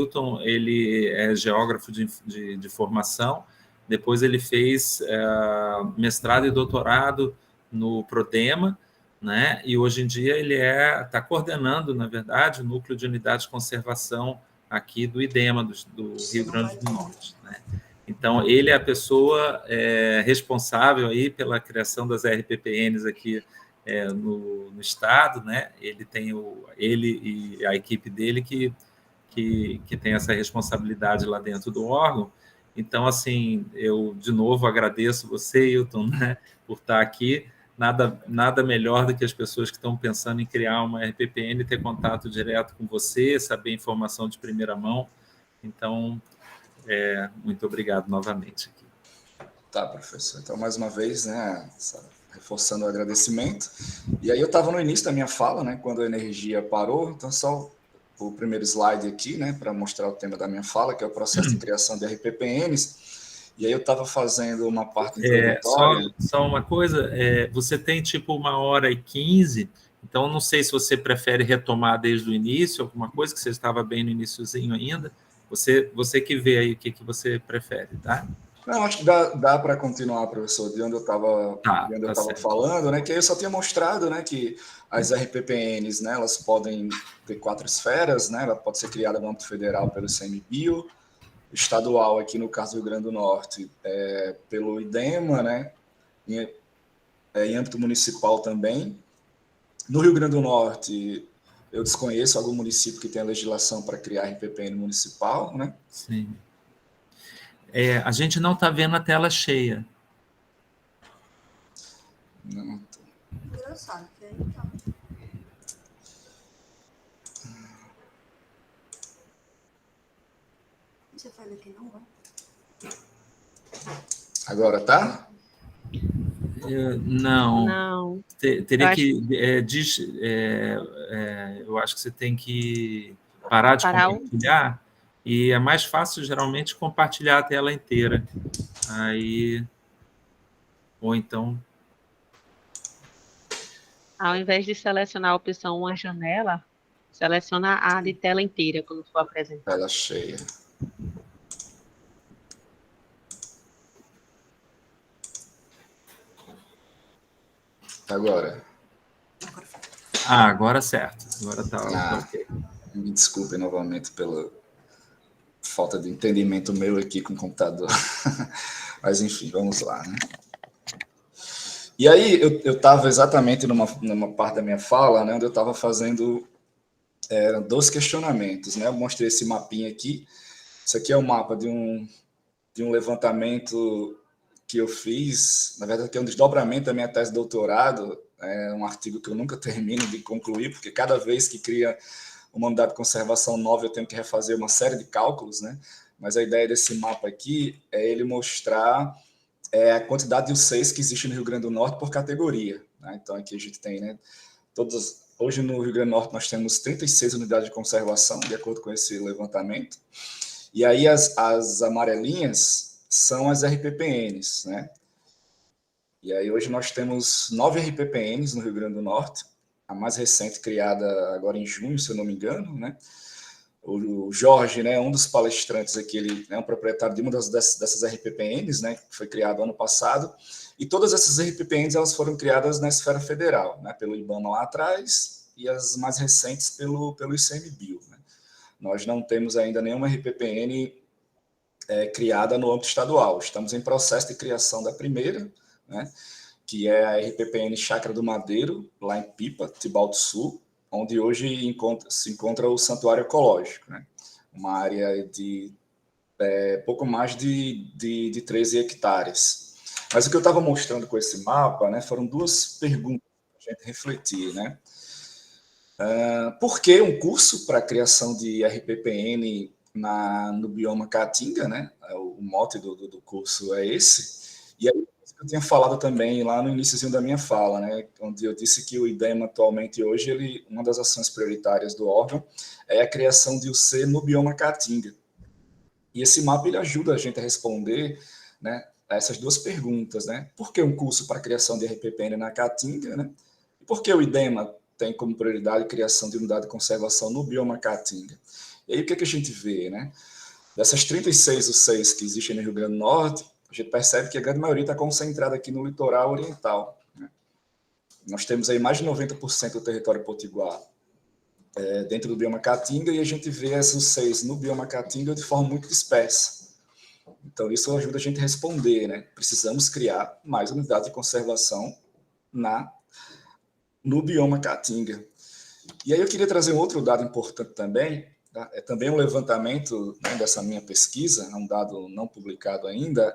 Hilton, ele é geógrafo de formação, depois ele fez mestrado e doutorado no Prodema, né? E hoje em dia ele está coordenando, na verdade, o núcleo de unidade de conservação aqui do IDEMA, do Rio Grande do Norte, né? Então, ele é a pessoa responsável aí pela criação das RPPNs aqui no estado, né? Ele e a equipe dele que tem essa responsabilidade lá dentro do órgão. Então, assim, eu, de novo, agradeço você, Hilton, né, por estar aqui. Nada melhor do que as pessoas que estão pensando em criar uma RPPN ter contato direto com você, saber informação de primeira mão. Então, muito obrigado novamente. Tá, professor. Então, mais uma vez, né, reforçando o agradecimento. E aí eu estava no início da minha fala, né, quando a energia parou, então só o primeiro slide aqui, né, para mostrar o tema da minha fala, que é o processo de criação de RPPNs. E aí eu estava fazendo uma parte introdutória. Só uma coisa, você tem tipo 1h15, então não sei se você prefere retomar desde o início, alguma coisa que você estava bem no iniciozinho ainda. Você que vê aí o que você prefere, tá? Não, acho que dá para continuar, professor, de onde eu estava falando, né? Que aí eu só tinha mostrado, né, que as RPPNs, né, elas podem ter 4 esferas, né? Ela pode ser criada no âmbito federal pelo ICMBio, estadual aqui no caso do Rio Grande do Norte pelo IDEMA, né? Em âmbito municipal também. No Rio Grande do Norte, eu desconheço algum município que tenha legislação para criar RPPN municipal, né? Sim. A gente não está vendo a tela cheia. Não. Engraçado, que aí então. Você faz aqui, não vai? Agora tá? Não. Teria que... eu acho que você tem que parar de compartilhar. E é mais fácil, geralmente, compartilhar a tela inteira. Aí... Ou então... Ao invés de selecionar a opção uma janela, seleciona a de tela inteira quando for apresentar. Tela cheia. Agora. Agora certo. Agora tá ok. Me desculpem novamente pela falta de entendimento meu aqui com o computador. Mas, enfim, vamos lá, né? E aí, eu estava exatamente numa parte da minha fala, né, onde eu estava fazendo 2 questionamentos, né? Eu mostrei esse mapinha aqui. Isso aqui é o mapa de um levantamento que eu fiz, na verdade, que é um desdobramento da minha tese de doutorado, é um artigo que eu nunca termino de concluir, porque cada vez que cria uma unidade de conservação nova, eu tenho que refazer uma série de cálculos, né? Mas a ideia desse mapa aqui é ele mostrar a quantidade de UCs que existe no Rio Grande do Norte por categoria, né? Então, aqui a gente tem, né, hoje no Rio Grande do Norte nós temos 36 unidades de conservação, de acordo com esse levantamento, e aí as amarelinhas são as RPPNs, né? E aí hoje nós temos 9 RPPNs no Rio Grande do Norte, a mais recente criada agora em junho, se eu não me engano, né? O Jorge, né, um dos palestrantes aqui, ele é um proprietário de uma dessas RPPNs, né, que foi criado ano passado, e todas essas RPPNs elas foram criadas na esfera federal, né, pelo IBAMA lá atrás, e as mais recentes pelo ICMBio, né? Nós não temos ainda nenhuma RPPN criada no âmbito estadual, estamos em processo de criação da primeira, né, que é a RPPN Chácara do Madeiro, lá em Pipa, Tibau do Sul, onde hoje se encontra o Santuário Ecológico, né? Uma área de pouco mais de 13 hectares. Mas o que eu estava mostrando com esse mapa, né, foram 2 perguntas para a gente refletir, né? Por que um curso para a criação de RPPN no bioma Caatinga, né? O mote do curso é esse. E aí, eu tinha falado também lá no iníciozinho da minha fala, né, onde eu disse que o IDEMA atualmente hoje, uma das ações prioritárias do órgão é a criação de UC no bioma Caatinga. E esse mapa ele ajuda a gente a responder, né, a essas 2 perguntas, né? Por que um curso para a criação de RPPN na Caatinga, né? E por que o IDEMA tem como prioridade a criação de unidade de conservação no bioma Caatinga? E aí o que a gente vê, né? Dessas 36 UCs que existem no Rio Grande do Norte, a gente percebe que a grande maioria está concentrada aqui no litoral oriental, né? Nós temos aí mais de 90% do território potiguar dentro do bioma Caatinga, e a gente vê essas UCs no bioma Caatinga de forma muito dispersa. Então, isso ajuda a gente a responder, né? Precisamos criar mais unidades de conservação no bioma Caatinga. E aí eu queria trazer um outro dado importante também, tá? É também um levantamento, né, dessa minha pesquisa, um dado não publicado ainda,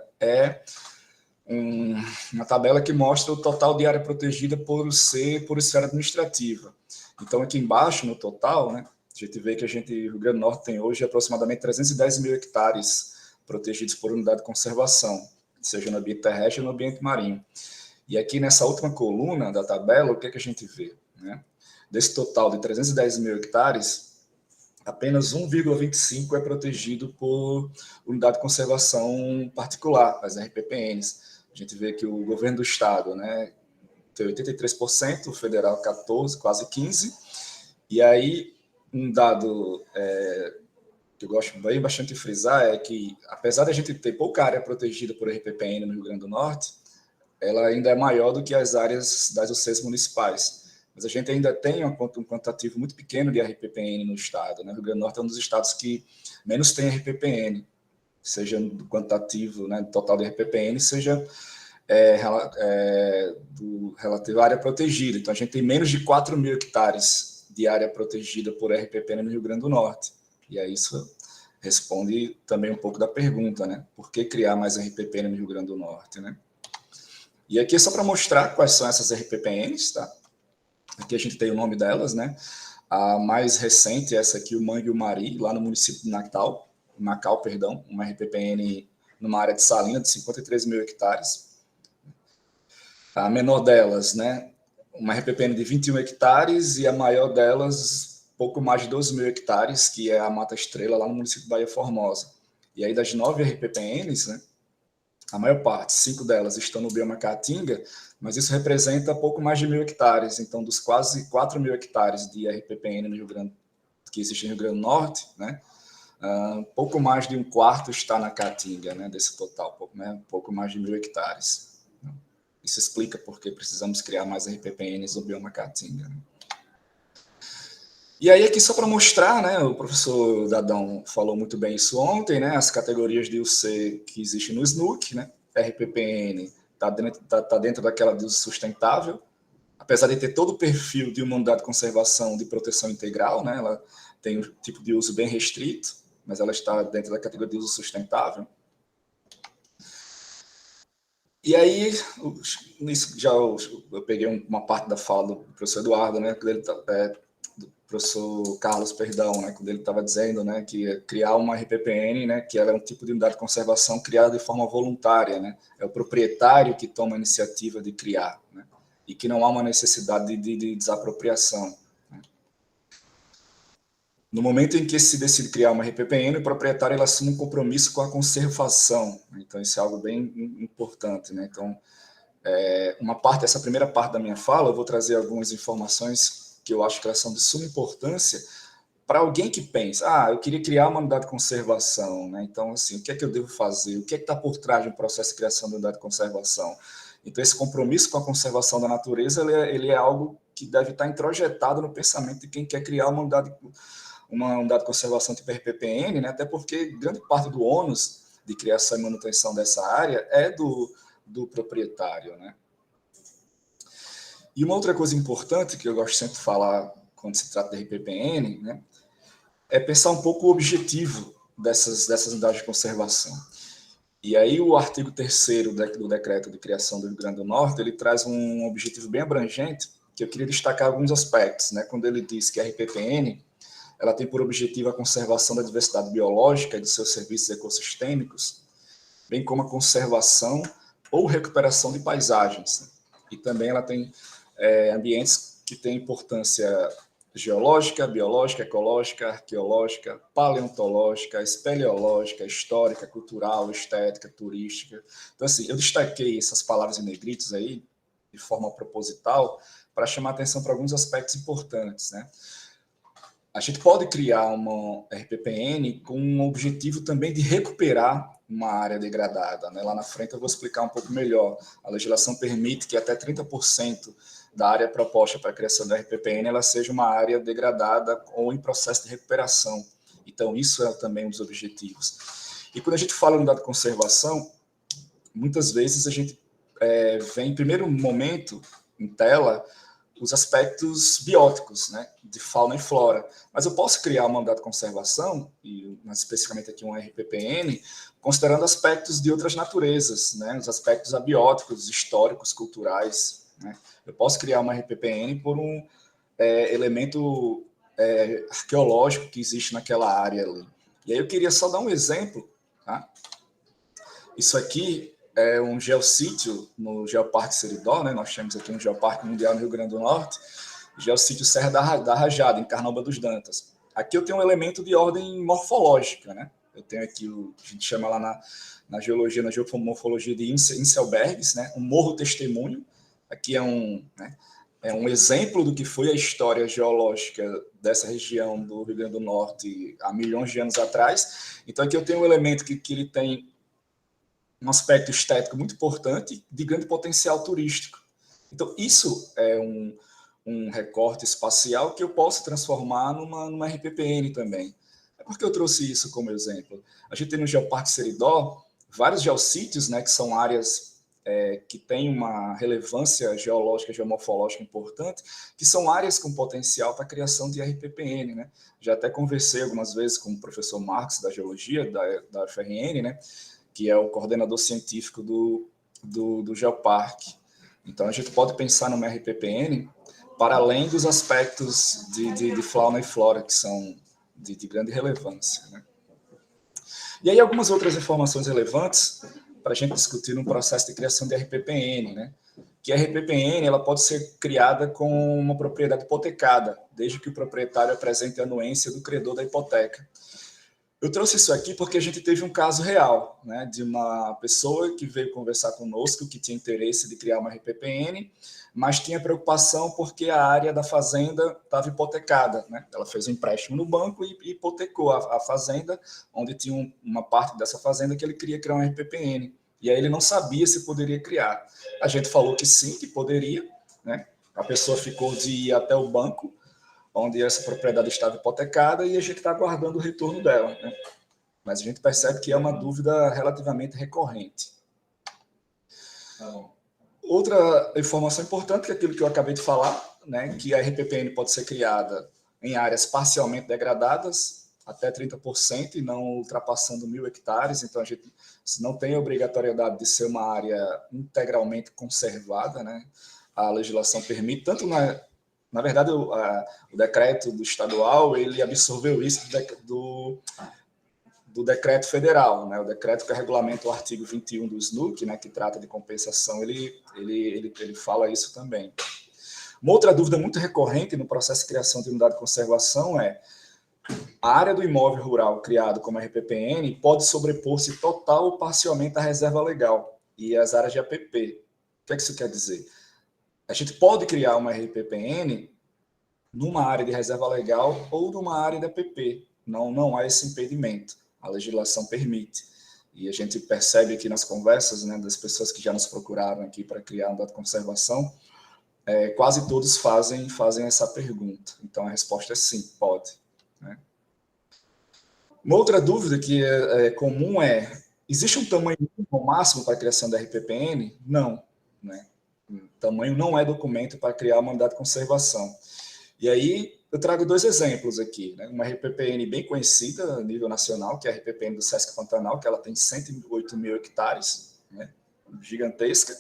uma tabela que mostra o total de área protegida por esfera administrativa. Então, aqui embaixo, no total, né, a gente vê que o Rio Grande do Norte tem hoje aproximadamente 310 mil hectares protegidos por unidade de conservação, seja no ambiente terrestre ou no ambiente marinho. E aqui nessa última coluna da tabela, o que a gente vê, né? Desse total de 310 mil hectares, apenas 1,25 é protegido por unidade de conservação particular, as RPPNs. A gente vê que o governo do estado, né, tem 83%, o federal 14%, quase 15%. E aí, um dado que eu gosto bastante de frisar é que, apesar de a gente ter pouca área protegida por RPPN no Rio Grande do Norte, ela ainda é maior do que as áreas das UCs municipais. Mas a gente ainda tem um quantitativo muito pequeno de RPPN no estado, né? O Rio Grande do Norte é um dos estados que menos tem RPPN, seja do quantitativo, né, total de RPPN, seja do relativo à área protegida. Então, a gente tem menos de 4 mil hectares de área protegida por RPPN no Rio Grande do Norte. E aí isso responde também um pouco da pergunta, né? Por que criar mais RPPN no Rio Grande do Norte, né? E aqui é só para mostrar quais são essas RPPNs, tá? Aqui a gente tem o nome delas, né? A mais recente é essa aqui, o Mangue e o Mari, lá no município de Macau, uma RPPN numa área de salina de 53 mil hectares. A menor delas, né? Uma RPPN de 21 hectares e a maior delas, pouco mais de 12 mil hectares, que é a Mata Estrela, lá no município de Baía Formosa. E aí, das 9 RPPNs, né, a maior parte, 5 delas, estão no bioma Caatinga, mas isso representa pouco mais de 1.000 hectares. Então, dos quase 4 mil hectares de RPPN no Rio Grande, que existe no Rio Grande do Norte, né, pouco mais de um quarto está na Caatinga, né, desse total, pouco mais de 1.000 hectares. Isso explica por que precisamos criar mais RPPNs no bioma Caatinga, né? E aí, aqui só para mostrar, né, o professor Dadão falou muito bem isso ontem, né, as categorias de UC que existem no SNUC, né, RPPN está dentro daquela de uso sustentável, apesar de ter todo o perfil de uma unidade de conservação de proteção integral, né, ela tem um tipo de uso bem restrito, mas ela está dentro da categoria de uso sustentável. E aí, eu peguei uma parte da fala do professor Eduardo, né, que ele professor Carlos, perdão, né, quando ele estava dizendo, né, que criar uma RPPN, né, que ela é um tipo de unidade de conservação criada de forma voluntária, né, é o proprietário que toma a iniciativa de criar, né, e que não há uma necessidade de desapropriação, né. No momento em que se decide criar uma RPPN, o proprietário ele assume um compromisso com a conservação, então isso é algo bem importante, né. Então, essa primeira parte da minha fala, eu vou trazer algumas informações que eu acho que elas são de suma importância para alguém que pensa, eu queria criar uma unidade de conservação, né? Então, assim, o que é que eu devo fazer? O que é que está por trás de um processo de criação de unidade de conservação? Então, esse compromisso com a conservação da natureza, ele é algo que deve estar introjetado no pensamento de quem quer criar uma unidade de conservação tipo RPPN, né? Até porque grande parte do ônus de criação e manutenção dessa área é do proprietário, né? E uma outra coisa importante que eu gosto sempre de falar quando se trata de RPPN, né, é pensar um pouco o objetivo dessas unidades de conservação. E aí o artigo 3º do decreto de criação do Rio Grande do Norte, ele traz um objetivo bem abrangente, que eu queria destacar alguns aspectos, né, quando ele diz que a RPPN ela tem por objetivo a conservação da diversidade biológica e de seus serviços ecossistêmicos, bem como a conservação ou recuperação de paisagens, né? E também ela tem ambientes que têm importância geológica, biológica, ecológica, arqueológica, paleontológica, espeleológica, histórica, cultural, estética, turística. Então, assim, eu destaquei essas palavras em negritos aí, de forma proposital, para chamar atenção para alguns aspectos importantes, né? a gente pode criar uma RPPN com um objetivo também de recuperar uma área degradada, né? Lá na frente eu vou explicar um pouco melhor. A legislação permite que até 30% da área proposta para a criação da RPPN ela seja uma área degradada ou em processo de recuperação. Então, isso é também um dos objetivos. E quando a gente fala no dado de conservação, muitas vezes a gente vê em primeiro momento, em tela, os aspectos bióticos, né, de fauna e flora. Mas eu posso criar uma dado de conservação, e mais especificamente aqui um RPPN, considerando aspectos de outras naturezas, né, os aspectos abióticos, históricos, culturais. Né. Eu posso criar uma RPPN por um elemento arqueológico que existe naquela área ali. E aí eu queria só dar um exemplo. Tá? Isso aqui é um geossítio no Geoparque Seridó, né? Nós temos aqui um Geoparque Mundial no Rio Grande do Norte, geossítio Serra da Rajada, em Carnaúba dos Dantas. Aqui eu tenho um elemento de ordem morfológica, né? Eu tenho aqui, a gente chama lá na geologia, na geomorfologia de Inselbergs, né? Um morro testemunho. Aqui é um exemplo do que foi a história geológica dessa região do Rio Grande do Norte há milhões de anos atrás. Então aqui eu tenho um elemento que ele tem um aspecto estético muito importante de grande potencial turístico. Então, isso é um recorte espacial que eu posso transformar numa RPPN também. É porque eu trouxe isso como exemplo. A gente tem no Geoparque Seridó vários geossítios, né, que são áreas que têm uma relevância geológica, geomorfológica importante, que são áreas com potencial para a criação de RPPN. Né? Já até conversei algumas vezes com o professor Marcos, da Geologia, da UFRN, né? Que é o coordenador científico do Geoparque. Então, a gente pode pensar numa RPPN para além dos aspectos de fauna e flora, que são de grande relevância. Né? E aí, algumas outras informações relevantes para a gente discutir no processo de criação de RPPN. Né? Que a RPPN ela pode ser criada com uma propriedade hipotecada, desde que o proprietário apresente a anuência do credor da hipoteca. Eu trouxe isso aqui porque a gente teve um caso real, né, de uma pessoa que veio conversar conosco, que tinha interesse de criar uma RPPN, mas tinha preocupação porque a área da fazenda estava hipotecada. Né? Ela fez um empréstimo no banco e hipotecou a fazenda, onde tinha uma parte dessa fazenda que ele queria criar uma RPPN. E aí ele não sabia se poderia criar. A gente falou que sim, que poderia. Né? A pessoa ficou de ir até o banco, onde essa propriedade estava hipotecada, e a gente está aguardando o retorno dela. Né? Mas a gente percebe que é uma dúvida relativamente recorrente. Outra informação importante, que é aquilo que eu acabei de falar, né, que a RPPN pode ser criada em áreas parcialmente degradadas, até 30%, e não ultrapassando 1.000 hectares. Então, a gente não tem a obrigatoriedade de ser uma área integralmente conservada. Né? A legislação permite, tanto na verdade, o decreto do estadual, ele absorveu isso do decreto federal, né? O decreto que regulamenta o artigo 21 do SNUC, né, que trata de compensação, ele fala isso também. Uma outra dúvida muito recorrente no processo de criação de unidade de conservação é: a área do imóvel rural criado como RPPN pode sobrepor-se total ou parcialmente à reserva legal e às áreas de APP. O que é que isso quer dizer? A gente pode criar uma RPPN numa área de reserva legal ou numa área de APP. Não há esse impedimento. A legislação permite. E a gente percebe aqui nas conversas, né, das pessoas que já nos procuraram aqui para criar um dado de conservação, quase todos fazem essa pergunta. Então, a resposta é sim, pode. Né? Uma outra dúvida que é comum é: existe um tamanho máximo para a criação da RPPN? Não. Né? Tamanho não é documento para criar uma unidade de conservação. E aí eu trago dois exemplos aqui. Né? Uma RPPN bem conhecida a nível nacional, que é a RPPN do Sesc Pantanal, que ela tem 108.000 hectares, né? Gigantesca.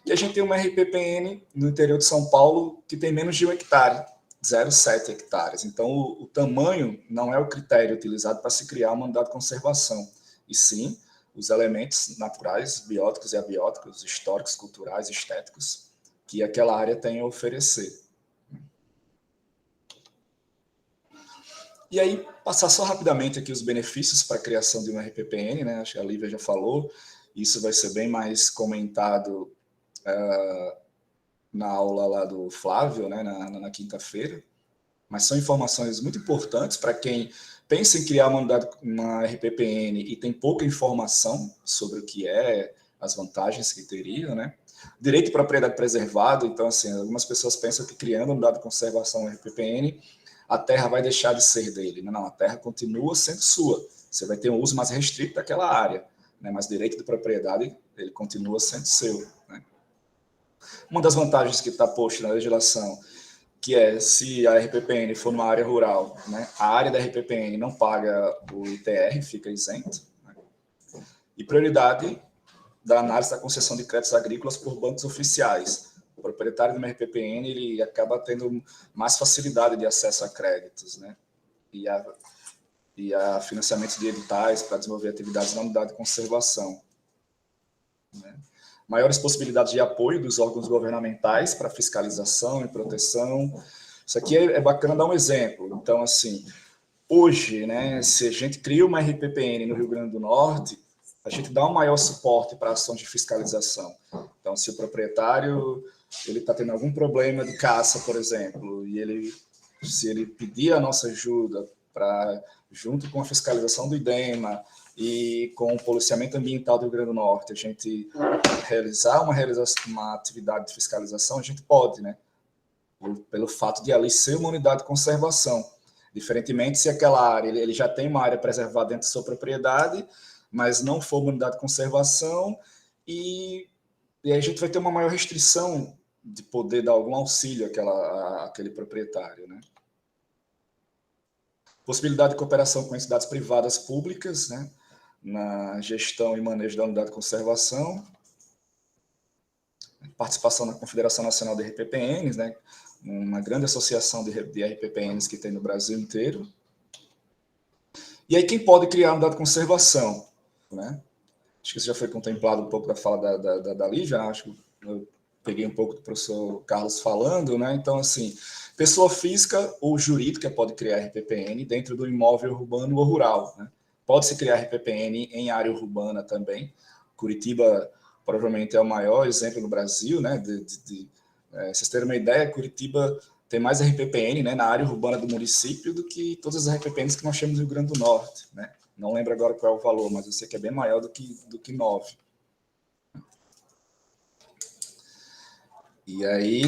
E a gente tem uma RPPN no interior de São Paulo que tem menos de 1 hectare, 0,7 hectares. Então, o tamanho não é o critério utilizado para se criar uma unidade de conservação, e sim os elementos naturais, bióticos e abióticos, históricos, culturais, estéticos, que aquela área tem a oferecer. E aí, passar só rapidamente aqui os benefícios para a criação de uma RPPN, né? Acho que a Lívia já falou, isso vai ser bem mais comentado na aula lá do Flávio, né? na quinta-feira. mas são informações muito importantes para quem pensa em criar uma RPPN e tem pouca informação sobre o que é, as vantagens que teria, né? Direito de propriedade preservado, então, assim, algumas pessoas pensam que criando uma unidade de conservação RPPN, a terra vai deixar de ser dele. Não, a terra continua sendo sua. Você vai ter um uso mais restrito daquela área, né? Mas direito de propriedade, ele continua sendo seu, né? Uma das vantagens que está posta na legislação, que é se a RPPN for numa área rural, né, a área da RPPN não paga o ITR, fica isento, né? E prioridade da análise da concessão de créditos agrícolas por bancos oficiais. O proprietário de uma RPPN ele acaba tendo mais facilidade de acesso a créditos, né? E a financiamentos de editais para desenvolver atividades na unidade de conservação, né? Maiores possibilidades de apoio dos órgãos governamentais para fiscalização e proteção. Isso aqui é bacana dar um exemplo. Então, assim, hoje, né, se a gente cria uma RPPN no Rio Grande do Norte, a gente dá um maior suporte para ações de fiscalização. Então, se o proprietário ele está tendo algum problema de caça, por exemplo, e se ele pedir a nossa ajuda para, junto com a fiscalização do IDEMA e com o policiamento ambiental do Rio Grande do Norte, a gente realizar uma atividade de fiscalização, a gente pode, né? Pelo fato de ali ser uma unidade de conservação. Diferentemente, se aquela área, ele já tem uma área preservada dentro da sua propriedade, mas não for uma unidade de conservação, e aí a gente vai ter uma maior restrição de poder dar algum auxílio àquele proprietário, né? Possibilidade de cooperação com entidades privadas públicas, né, na gestão e manejo da unidade de conservação. Participação na Confederação Nacional de RPPNs, né, uma grande associação de RPPNs que tem no Brasil inteiro. E aí, quem pode criar uma unidade de conservação, né? Acho que isso já foi contemplado um pouco da fala da Lívia, acho que eu peguei um pouco do professor Carlos falando, né? Então, assim, pessoa física ou jurídica pode criar RPPN dentro do imóvel urbano ou rural, né? Pode-se criar RPPN em área urbana também. Curitiba provavelmente é o maior exemplo no Brasil, né? Vocês terem uma ideia, Curitiba tem mais RPPN, né, na área urbana do município do que todas as RPPNs que nós temos no Rio Grande do Norte, né? Não lembro agora qual é o valor, mas eu sei que é bem maior do que 9. E aí,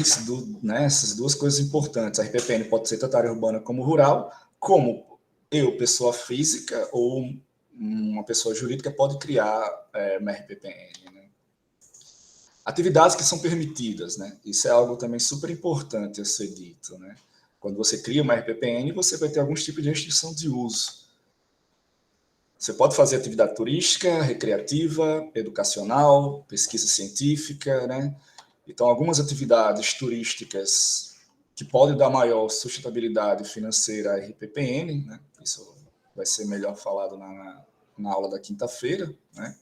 né, essas duas coisas importantes. A RPPN pode ser tanto área urbana como rural, como eu, pessoa física, ou uma pessoa jurídica pode criar uma RPPN, né? Atividades que são permitidas, né? Isso é algo também super importante a ser dito, né? Quando você cria uma RPPN, você vai ter alguns tipos de restrição de uso. Você pode fazer atividade turística, recreativa, educacional, pesquisa científica, né? Então, algumas atividades turísticas que podem dar maior sustentabilidade financeira à RPPN, né? Isso vai ser melhor falado na aula da quinta-feira, né?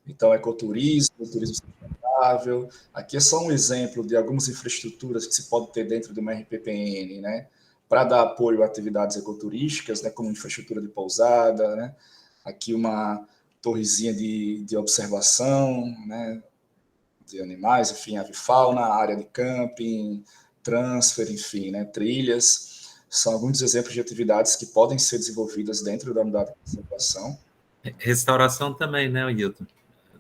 Então, ecoturismo, turismo sustentável. Aqui é só um exemplo de algumas infraestruturas que se pode ter dentro de uma RPPN, né? Para dar apoio a atividades ecoturísticas, né? Como infraestrutura de pousada, né? Aqui uma torrezinha de observação, né? De animais, enfim, avifauna, área de camping, transfer, enfim, né? Trilhas. São alguns exemplos de atividades que podem ser desenvolvidas dentro da unidade de conservação. Restauração também, né, Hilton?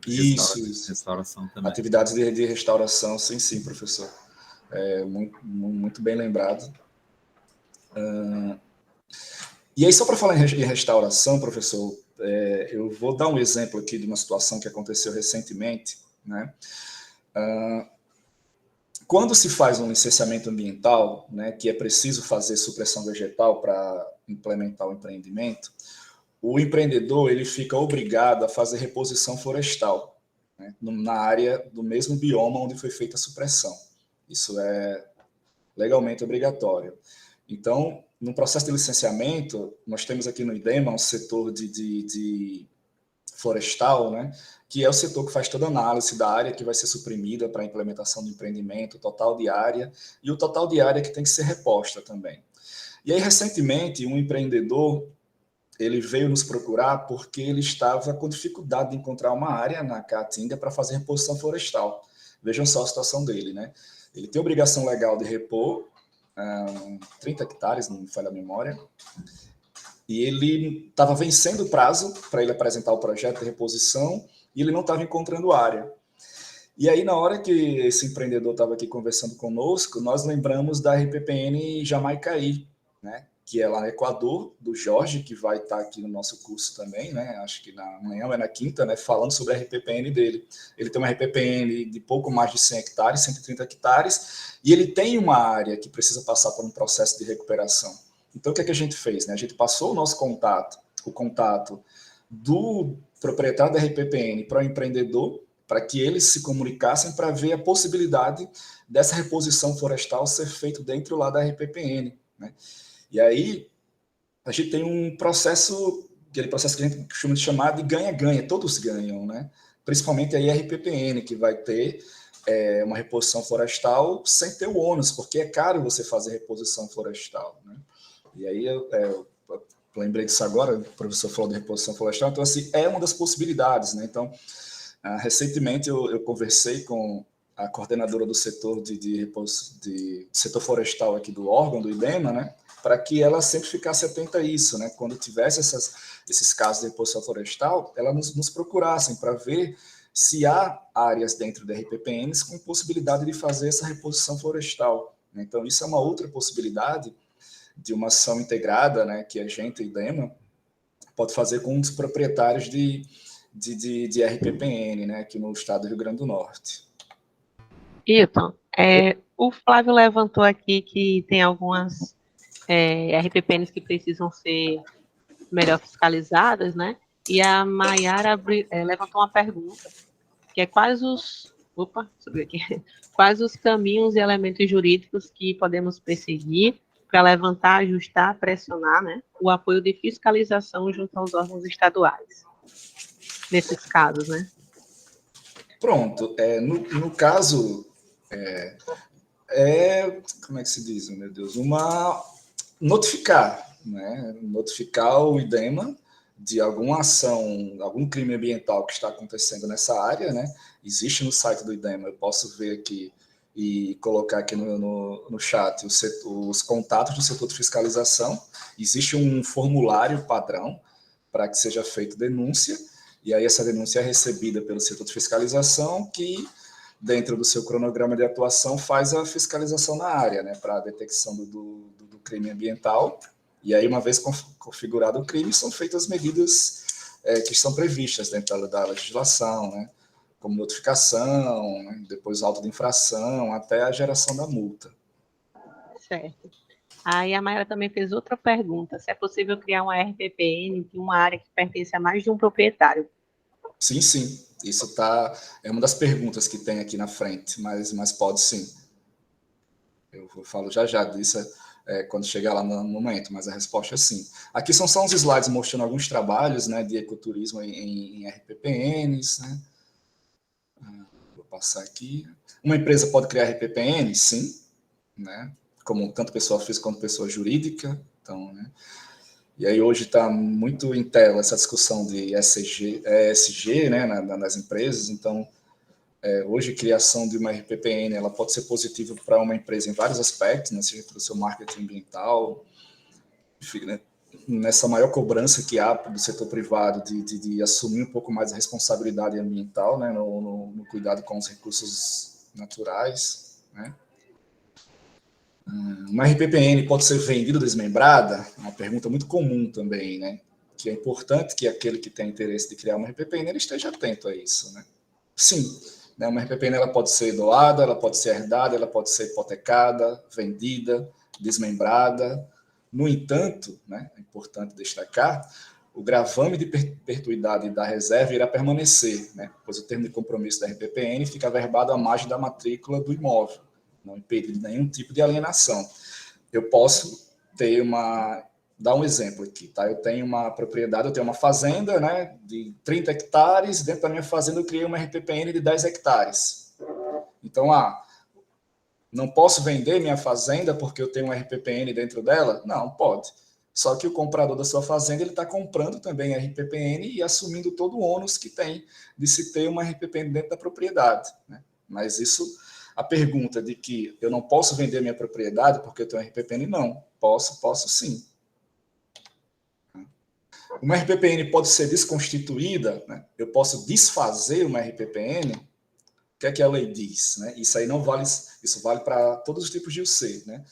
Isso. Restauração também. Atividades de restauração, sim, professor. Muito bem lembrado. E aí, só para falar em restauração, professor, eu vou dar um exemplo aqui de uma situação que aconteceu recentemente, né? Quando se faz um licenciamento ambiental, né, que é preciso fazer supressão vegetal para implementar o empreendimento, o empreendedor ele fica obrigado a fazer reposição florestal, né, na área do mesmo bioma onde foi feita a supressão. Isso é legalmente obrigatório. Então, no processo de licenciamento, nós temos aqui no IDEMA um setor de florestal, né, que é o setor que faz toda a análise da área que vai ser suprimida para a implementação do empreendimento, o total de área e o total de área que tem que ser reposta também. E aí, recentemente, um empreendedor ele veio nos procurar porque ele estava com dificuldade de encontrar uma área na Caatinga para fazer reposição florestal. Vejam só a situação dele, né? Ele tem obrigação legal de repor 30 hectares, não me falha a memória, e ele estava vencendo o prazo para ele apresentar o projeto de reposição e ele não estava encontrando área. E aí, na hora que esse empreendedor estava aqui conversando conosco, nós lembramos da RPPN Jamaicaí, né? Que é lá no Equador, do Jorge, que vai estar aqui no nosso curso também, né? Acho que amanhã ou é na quinta, né? Falando sobre a RPPN dele. Ele tem uma RPPN de pouco mais de 100 hectares, 130 hectares, e ele tem uma área que precisa passar por um processo de recuperação. Então, o que é que a gente fez, né? A gente passou o nosso contato, o contato do proprietário da RPPN para o empreendedor, para que eles se comunicassem para ver a possibilidade dessa reposição florestal ser feita dentro lá da RPPN, né? E aí a gente tem um processo, aquele processo que a gente costuma chamar de ganha-ganha, todos ganham, né? Principalmente a RPPN, que vai ter uma reposição florestal sem ter o ônus, porque é caro você fazer reposição florestal, né? E aí eu lembrei disso agora, o professor falou de reposição florestal, então assim, é uma das possibilidades, né? Então, recentemente eu conversei com a coordenadora do setor de setor florestal aqui do órgão, do IDEMA, né? Para que ela sempre ficasse atenta a isso, né? Quando tivesse esses casos de reposição florestal, ela nos procurassem para ver se há áreas dentro da RPPNs com possibilidade de fazer essa reposição florestal, né? Então, isso é uma outra possibilidade de uma ação integrada, né, que a gente, IDEMA, pode fazer com os proprietários de RPPN, né, aqui no estado do Rio Grande do Norte. Hilton, o Flávio levantou aqui que tem algumas RPPNs que precisam ser melhor fiscalizadas, né? E a Maiara levantou uma pergunta, que é quais os caminhos e elementos jurídicos que podemos perseguir para levantar, ajustar, pressionar, né, o apoio de fiscalização junto aos órgãos estaduais, nesses casos, né? Pronto. No caso, como é que se diz, meu Deus? Notificar, né? Notificar o IDEMA de alguma ação, algum crime ambiental que está acontecendo nessa área, né? Existe no site do IDEMA, eu posso ver aqui e colocar aqui no chat os contatos do setor de fiscalização. Existe um formulário padrão para que seja feita denúncia, e aí essa denúncia é recebida pelo setor de fiscalização, que, dentro do seu cronograma de atuação, faz a fiscalização na área, né, para a detecção do crime ambiental. E aí, uma vez configurado o crime, são feitas as medidas que estão previstas dentro da legislação, né, como notificação, né, depois auto de infração, até a geração da multa. Certo. Aí a Mayra também fez outra pergunta, se é possível criar uma RPPN de uma área que pertence a mais de um proprietário. Sim, sim. Isso é uma das perguntas que tem aqui na frente, mas pode sim. Eu falo já disso quando chegar lá no momento, mas a resposta é sim. Aqui são só uns slides mostrando alguns trabalhos, né, de ecoturismo em RPPNs, né? Vou passar aqui. Uma empresa pode criar RPPN? Sim, né? Como tanto pessoa física quanto pessoa jurídica. Então, né? E aí hoje está muito em tela essa discussão de ESG, né, nas empresas. Então, hoje a criação de uma RPPN ela pode ser positiva para uma empresa em vários aspectos, né, seja pelo seu marketing ambiental, enfim, né, nessa maior cobrança que há do setor privado de assumir um pouco mais a responsabilidade ambiental, né, no cuidado com os recursos naturais, né. Uma RPPN pode ser vendida ou desmembrada? Uma pergunta muito comum também, né? Que é importante que aquele que tem interesse de criar uma RPPN ele esteja atento a isso, né? Sim, né? Uma RPPN ela pode ser doada, ela pode ser herdada, ela pode ser hipotecada, vendida, desmembrada. No entanto, né, é importante destacar, o gravame de perpetuidade da reserva irá permanecer, né? Pois o termo de compromisso da RPPN fica averbado à margem da matrícula do imóvel, não impede nenhum tipo de alienação. Eu posso ter dar um exemplo aqui, tá? Eu tenho uma propriedade, eu tenho uma fazenda, né, de 30 hectares, dentro da minha fazenda eu criei uma RPPN de 10 hectares. Então, não posso vender minha fazenda porque eu tenho uma RPPN dentro dela? Não, pode. Só que o comprador da sua fazenda ele está comprando também a RPPN e assumindo todo o ônus que tem de se ter uma RPPN dentro da propriedade, né? Mas isso A pergunta de que eu não posso vender minha propriedade porque eu tenho RPPN, não. Posso sim. Uma RPPN pode ser desconstituída, né? Eu posso desfazer uma RPPN. O que a lei diz? Né? Isso aí não vale, isso vale para todos os tipos de UC. Né?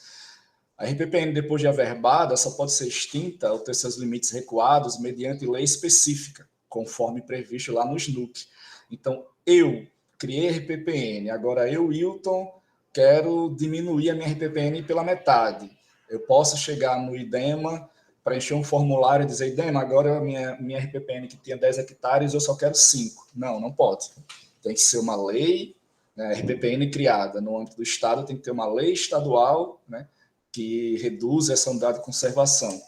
A RPPN, depois de averbada, só pode ser extinta ou ter seus limites recuados mediante lei específica, conforme previsto lá no SNUC. Então, eu criei RPPN, agora eu, Wilton, quero diminuir a minha RPPN pela metade. Eu posso chegar no IDEMA, preencher um formulário e dizer, IDEMA, agora minha RPPN que tinha 10 hectares, eu só quero 5. Não pode. Tem que ser uma lei, né, RPPN criada no âmbito do Estado, tem que ter uma lei estadual, né, que reduz essa unidade de conservação.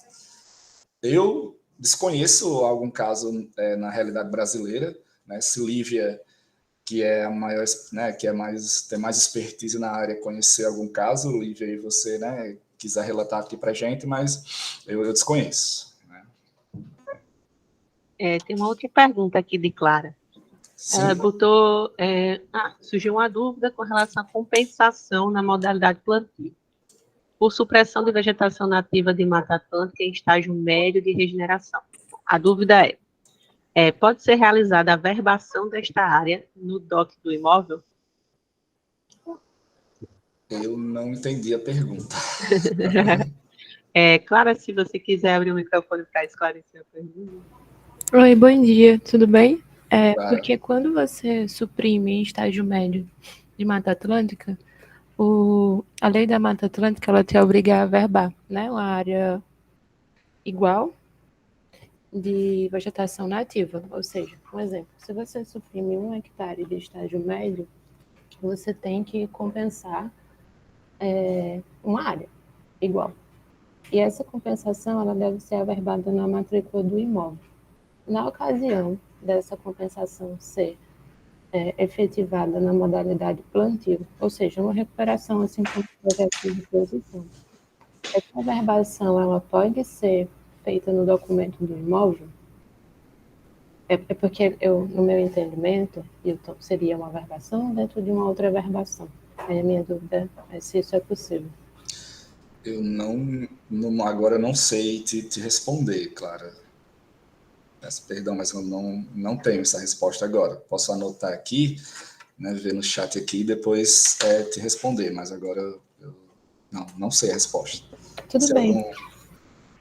Eu desconheço algum caso na realidade brasileira, né, se Lívia, que é a maior, né, que tem mais expertise na área, conhecer algum caso, Lívia, e você, né, quiser relatar aqui para a gente, mas eu desconheço. Né? Tem uma outra pergunta aqui de Clara. Sim. Ela botou, surgiu uma dúvida com relação à compensação na modalidade plantio, por supressão de vegetação nativa de Mata Atlântica em estágio médio de regeneração. A dúvida pode ser realizada a verbação desta área no DOC do imóvel? Eu não entendi a pergunta. Clara, se você quiser abrir o microfone para esclarecer a pergunta. Oi, bom dia, tudo bem? Claro. Porque quando você suprime em estágio médio de Mata Atlântica, a lei da Mata Atlântica ela te obriga a verbar, né, uma área igual de vegetação nativa. Ou seja, um exemplo, se você suprime 1 hectare de estágio médio, você tem que compensar uma área igual. E essa compensação ela deve ser averbada na matrícula do imóvel. Na ocasião dessa compensação ser efetivada na modalidade plantio, ou seja, uma recuperação assim como projeto de posição. Essa averbação ela pode ser feita no documento do imóvel? Porque no meu entendimento, Hilton, seria uma averbação dentro de uma outra averbação. Aí a minha dúvida é se isso é possível. Eu agora não sei te responder, Clara. Peço perdão, mas eu não tenho essa resposta agora. Posso anotar aqui, né, ver no chat aqui e depois te responder, mas agora eu não sei a resposta. Tudo bem.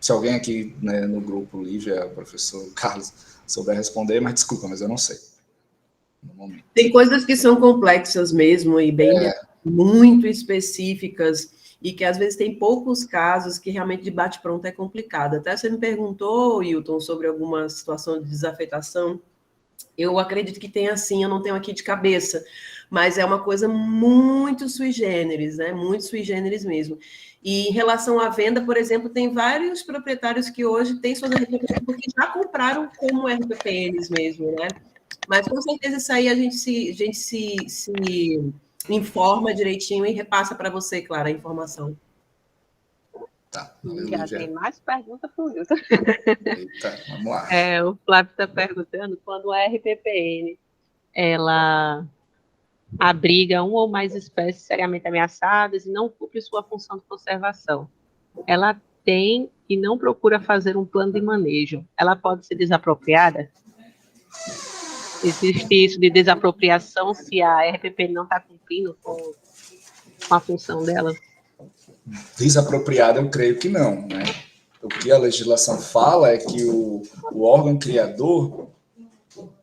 Se alguém aqui, né, no grupo, Lívia, o professor Carlos, souber responder, mas desculpa, mas eu não sei. No momento. Tem coisas que são complexas mesmo e bem muito específicas e que às vezes tem poucos casos que realmente de bate-pronto é complicado. Até você me perguntou, Hilton, sobre alguma situação de desafetação. Eu acredito que tem sim, eu não tenho aqui de cabeça, mas é uma coisa muito sui generis, né? Muito sui generis mesmo. E em relação à venda, por exemplo, tem vários proprietários que hoje têm suas RPPNs porque já compraram como RPPNs mesmo, né? Mas com certeza isso aí a gente se informa direitinho e repassa para você, Clara, a informação. Tá. Já tem mais perguntas para o Wilton. Eita, vamos lá. O Flávio está perguntando quando a RPPN ela abriga uma ou mais espécies seriamente ameaçadas e não cumpre sua função de conservação. Ela tem e não procura fazer um plano de manejo. Ela pode ser desapropriada? Existe isso de desapropriação se a RPPN não está cumprindo com a função dela? Desapropriada, eu creio que não, né? O que a legislação fala é que o órgão criador,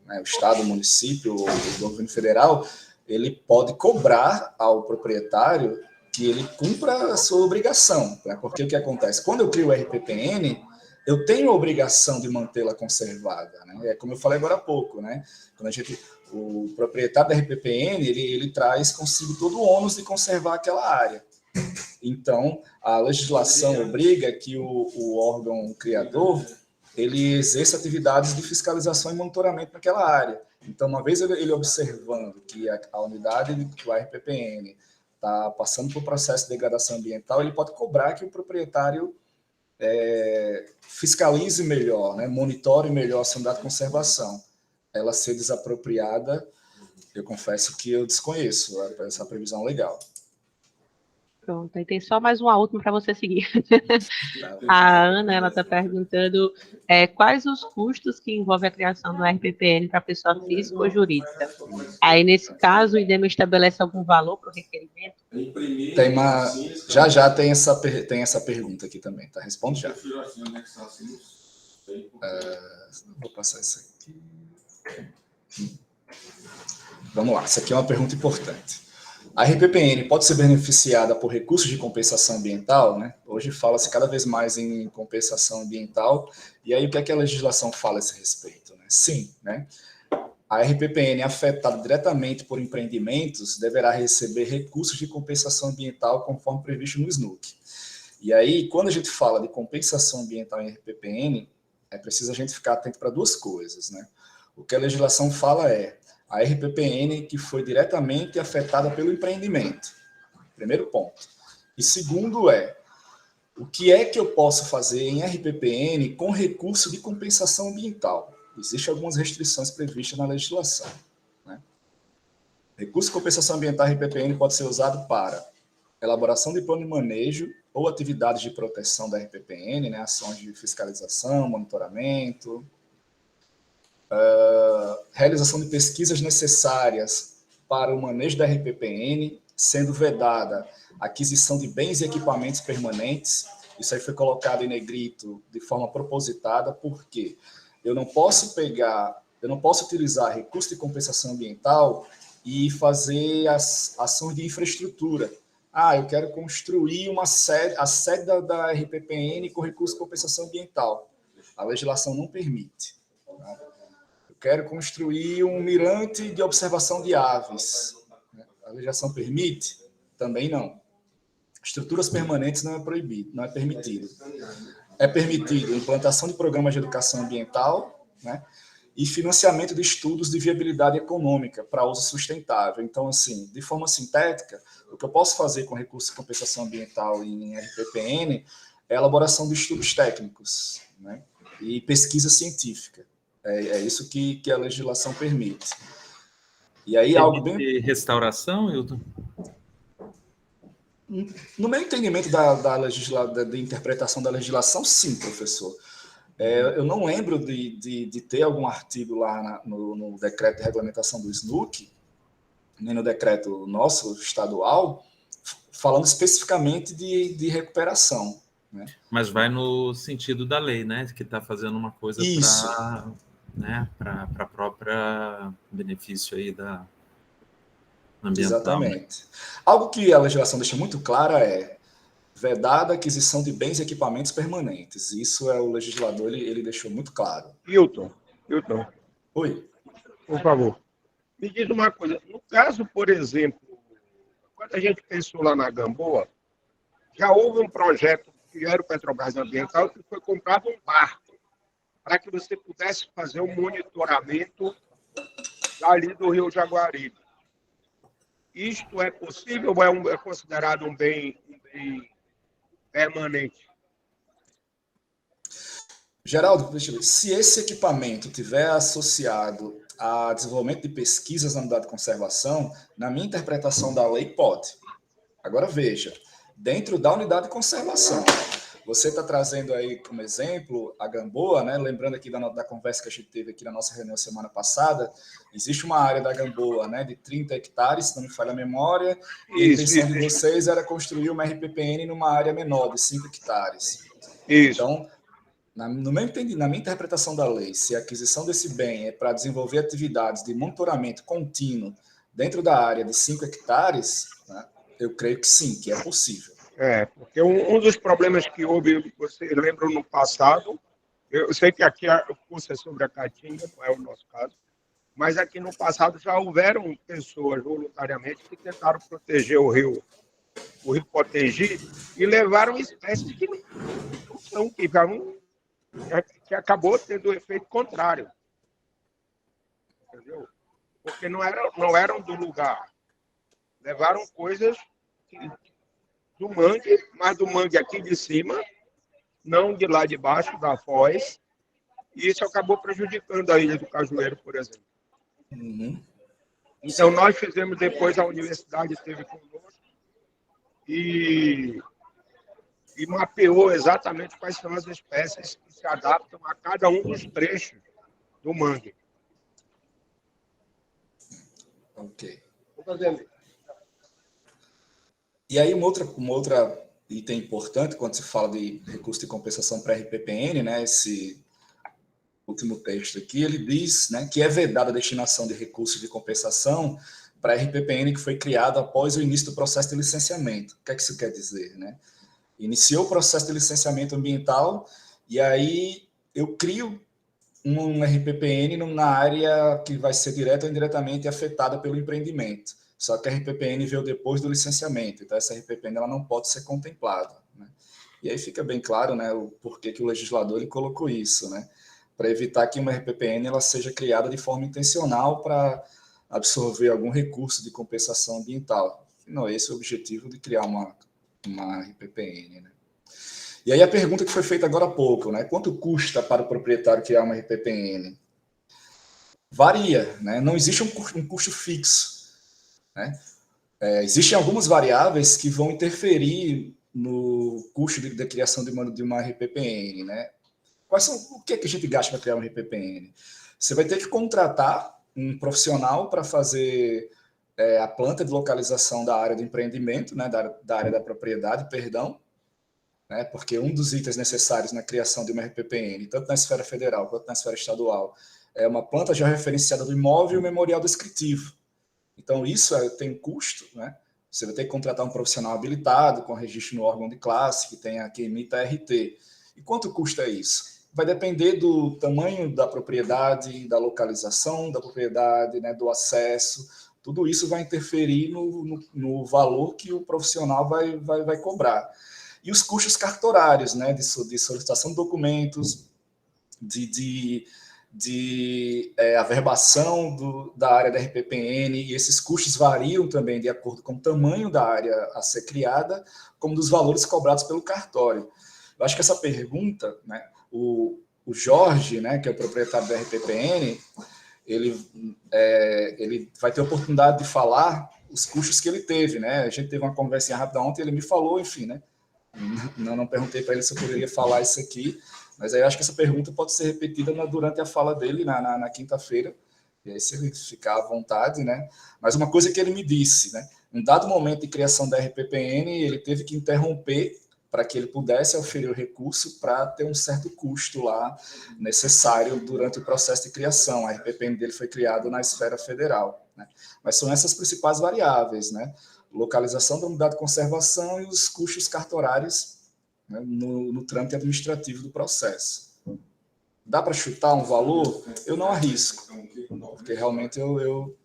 né, o Estado, o município, o governo federal, ele pode cobrar ao proprietário que ele cumpra a sua obrigação, né? Porque o que acontece? Quando eu crio o RPPN, eu tenho a obrigação de mantê-la conservada, né? É como eu falei agora há pouco, né? Quando o proprietário da RPPN, ele traz consigo todo o ônus de conservar aquela área. Então, a legislação obriga que o órgão criador ele exerça atividades de fiscalização e monitoramento naquela área. Então, uma vez ele observando que a unidade do RPPN está passando por processo de degradação ambiental, ele pode cobrar que o proprietário fiscalize melhor, né, monitore melhor a unidade de conservação. Ela ser desapropriada, Eu confesso que eu desconheço essa previsão legal. Pronto, aí tem só mais uma última para você seguir. Tá? A Ana, ela está perguntando quais os custos que envolve a criação do RPPN para pessoa física ou jurídica. Aí, nesse caso, o IDEMA estabelece algum valor para o requerimento? Já tem essa pergunta aqui também, tá? Responde já. Vou passar isso aqui. Vamos lá, essa aqui é uma pergunta importante. A RPPN pode ser beneficiada por recursos de compensação ambiental, né? Hoje fala-se cada vez mais em compensação ambiental, e aí o que é que a legislação fala a esse respeito? Né? Sim, né? A RPPN afetada diretamente por empreendimentos deverá receber recursos de compensação ambiental conforme previsto no SNUC. E aí, quando a gente fala de compensação ambiental em RPPN, é preciso a gente ficar atento para duas coisas, né? O que a legislação fala é a RPPN que foi diretamente afetada pelo empreendimento. Primeiro ponto. E segundo o que é que eu posso fazer em RPPN com recurso de compensação ambiental? Existem algumas restrições previstas na legislação. Né? Recurso de compensação ambiental RPPN pode ser usado para elaboração de plano de manejo ou atividades de proteção da RPPN, né? Ações de fiscalização, monitoramento, realização de pesquisas necessárias para o manejo da RPPN, sendo vedada a aquisição de bens e equipamentos permanentes. Isso aí foi colocado em negrito de forma propositada, porque eu não posso utilizar recurso de compensação ambiental e fazer as ações de infraestrutura. Eu quero construir a sede da RPPN com recurso de compensação ambiental. A legislação não permite. Tá? Eu quero construir um mirante de observação de aves. A legislação permite? Também não. Estruturas permanentes não é proibido, não é permitido. É permitido a implantação de programas de educação ambiental, né, e financiamento de estudos de viabilidade econômica para uso sustentável. Então, assim, de forma sintética, o que eu posso fazer com recurso de compensação ambiental em RPPN é a elaboração de estudos técnicos, né, e pesquisa científica. É isso que a legislação permite. E aí, algo bem... Restauração, Hilton? No meu entendimento da interpretação da legislação, sim, professor. Eu não lembro de ter algum artigo lá no decreto de regulamentação do SNUC, nem no decreto nosso, estadual, falando especificamente de recuperação. Né? Mas vai no sentido da lei, né? Que está fazendo uma coisa para a própria benefício aí da ambiental. Exatamente. Né? Algo que a legislação deixa muito clara é vedada a aquisição de bens e equipamentos permanentes. Isso o legislador ele deixou muito claro. Hilton. Oi. Por favor. Me diz uma coisa. No caso, por exemplo, quando a gente pensou lá na Gamboa, já houve um projeto que era o Petrobras Ambiental que foi comprado um barco para que você pudesse fazer um monitoramento ali do Rio Jaguaribe. Isto é possível ou é considerado um bem permanente? Geraldo, deixa eu ver. Se esse equipamento tiver associado a desenvolvimento de pesquisas na unidade de conservação, na minha interpretação da lei, pode. Agora, veja, dentro da unidade de conservação, você está trazendo aí como exemplo a Gamboa, né? Lembrando aqui da conversa que a gente teve aqui na nossa reunião semana passada, existe uma área da Gamboa, né, de 30 hectares, se não me falha a memória, e a intenção de vocês era construir uma RPPN numa área menor, de 5 hectares. Isso. Então, na minha interpretação da lei, se a aquisição desse bem é para desenvolver atividades de monitoramento contínuo dentro da área de 5 hectares, né, eu creio que sim, que é possível. Porque um dos problemas que houve, vocês lembram no passado, eu sei que aqui o curso é sobre a Caatinga, não é o nosso caso, mas aqui no passado já houveram pessoas voluntariamente que tentaram proteger o rio Potengi e levaram espécies que não são, que acabou tendo o efeito contrário. Entendeu? Porque não eram do lugar. Levaram coisas do mangue, mas do mangue aqui de cima, não de lá de baixo, da foz, e isso acabou prejudicando a Ilha do Cajueiro, por exemplo. Uhum. Então, nós fizemos depois, a universidade esteve conosco e mapeou exatamente quais são as espécies que se adaptam a cada um dos trechos do mangue. Ok. Vou fazer ali. E aí, uma outra item importante quando se fala de recurso de compensação para RPPN, né, esse último texto aqui, ele diz, né, que é vedada a destinação de recursos de compensação para RPPN que foi criado após o início do processo de licenciamento. O que é que isso quer dizer, né? Iniciou o processo de licenciamento ambiental e aí eu crio um RPPN na área que vai ser direta ou indiretamente afetada pelo empreendimento. Só que a RPPN veio depois do licenciamento, então essa RPPN ela não pode ser contemplada, né? E aí fica bem claro, né, o porquê que o legislador ele colocou isso, né? Para evitar que uma RPPN ela seja criada de forma intencional para absorver algum recurso de compensação ambiental. Não é esse o objetivo de criar uma RPPN, né? E aí a pergunta que foi feita agora há pouco, né? Quanto custa para o proprietário criar uma RPPN? Varia, né? Não existe um custo fixo, né? Existem algumas variáveis que vão interferir no custo da criação de uma RPPN, né? O que é que a gente gasta para criar uma RPPN? Você vai ter que contratar um profissional para fazer a planta de localização da área do empreendimento, né? Da área da propriedade, perdão, né? Porque um dos itens necessários na criação de uma RPPN, tanto na esfera federal quanto na esfera estadual, é uma planta georreferenciada do imóvel e o memorial descritivo. Então, isso tem um custo, né? Você vai ter que contratar um profissional habilitado, com registro no órgão de classe, que emita RT. E quanto custa isso? Vai depender do tamanho da propriedade, da localização da propriedade, né, do acesso. Tudo isso vai interferir no valor que o profissional vai cobrar. E os custos cartorários, né, de solicitação de documentos, de averbação da área da RPPN, e esses custos variam também de acordo com o tamanho da área a ser criada, como dos valores cobrados pelo cartório. Eu acho que essa pergunta, né, o Jorge, né, que é o proprietário da RPPN, ele vai ter a oportunidade de falar os custos que ele teve, né? A gente teve uma conversinha rápida ontem, ele me falou, enfim, né? Não perguntei para ele se eu poderia falar isso aqui, mas aí eu acho que essa pergunta pode ser repetida durante a fala dele na quinta-feira, e aí se ele ficar à vontade, né? Mas uma coisa que ele me disse, né? Em dado momento de criação da RPPN, ele teve que interromper para que ele pudesse oferir o recurso para ter um certo custo lá necessário durante o processo de criação. A RPPN dele foi criada na esfera federal, né? Mas são essas principais variáveis, né? Localização da unidade de conservação e os custos cartorários, né, no trâmite administrativo do processo. Dá para chutar um valor? Eu não arrisco, porque realmente eu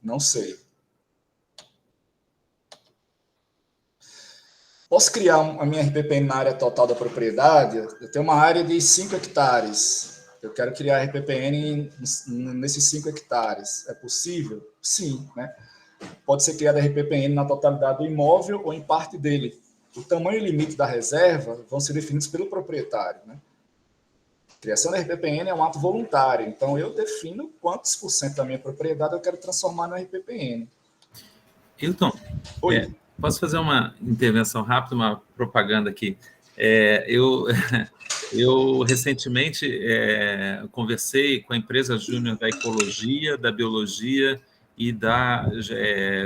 não sei. Posso criar a minha RPPN na área total da propriedade? Eu tenho uma área de 5 hectares. Eu quero criar a RPPN nesses 5 hectares. É possível? Sim, né? Pode ser criada a RPPN na totalidade do imóvel ou em parte dele. O tamanho e limite da reserva vão ser definidos pelo proprietário, né? A criação da RPPN é um ato voluntário, então eu defino quantos % da minha propriedade eu quero transformar na RPPN. Hilton, Oi. Posso fazer uma intervenção rápida, uma propaganda aqui? Eu recentemente conversei com a empresa júnior da ecologia, da biologia e da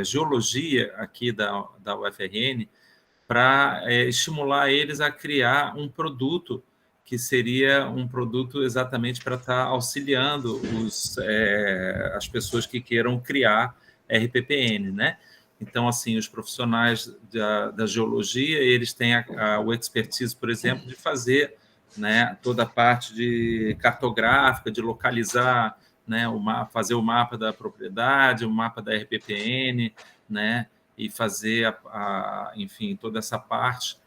geologia aqui da UFRN para estimular eles a criar um produto que seria um produto exatamente para estar auxiliando as pessoas que queiram criar RPPN, né? Então, assim, os profissionais da geologia, eles têm o expertise, por exemplo, de fazer, né, toda a parte de cartográfica, de localizar, né, fazer o mapa da propriedade, o mapa da RPPN, né, e fazer, enfim, toda essa parte.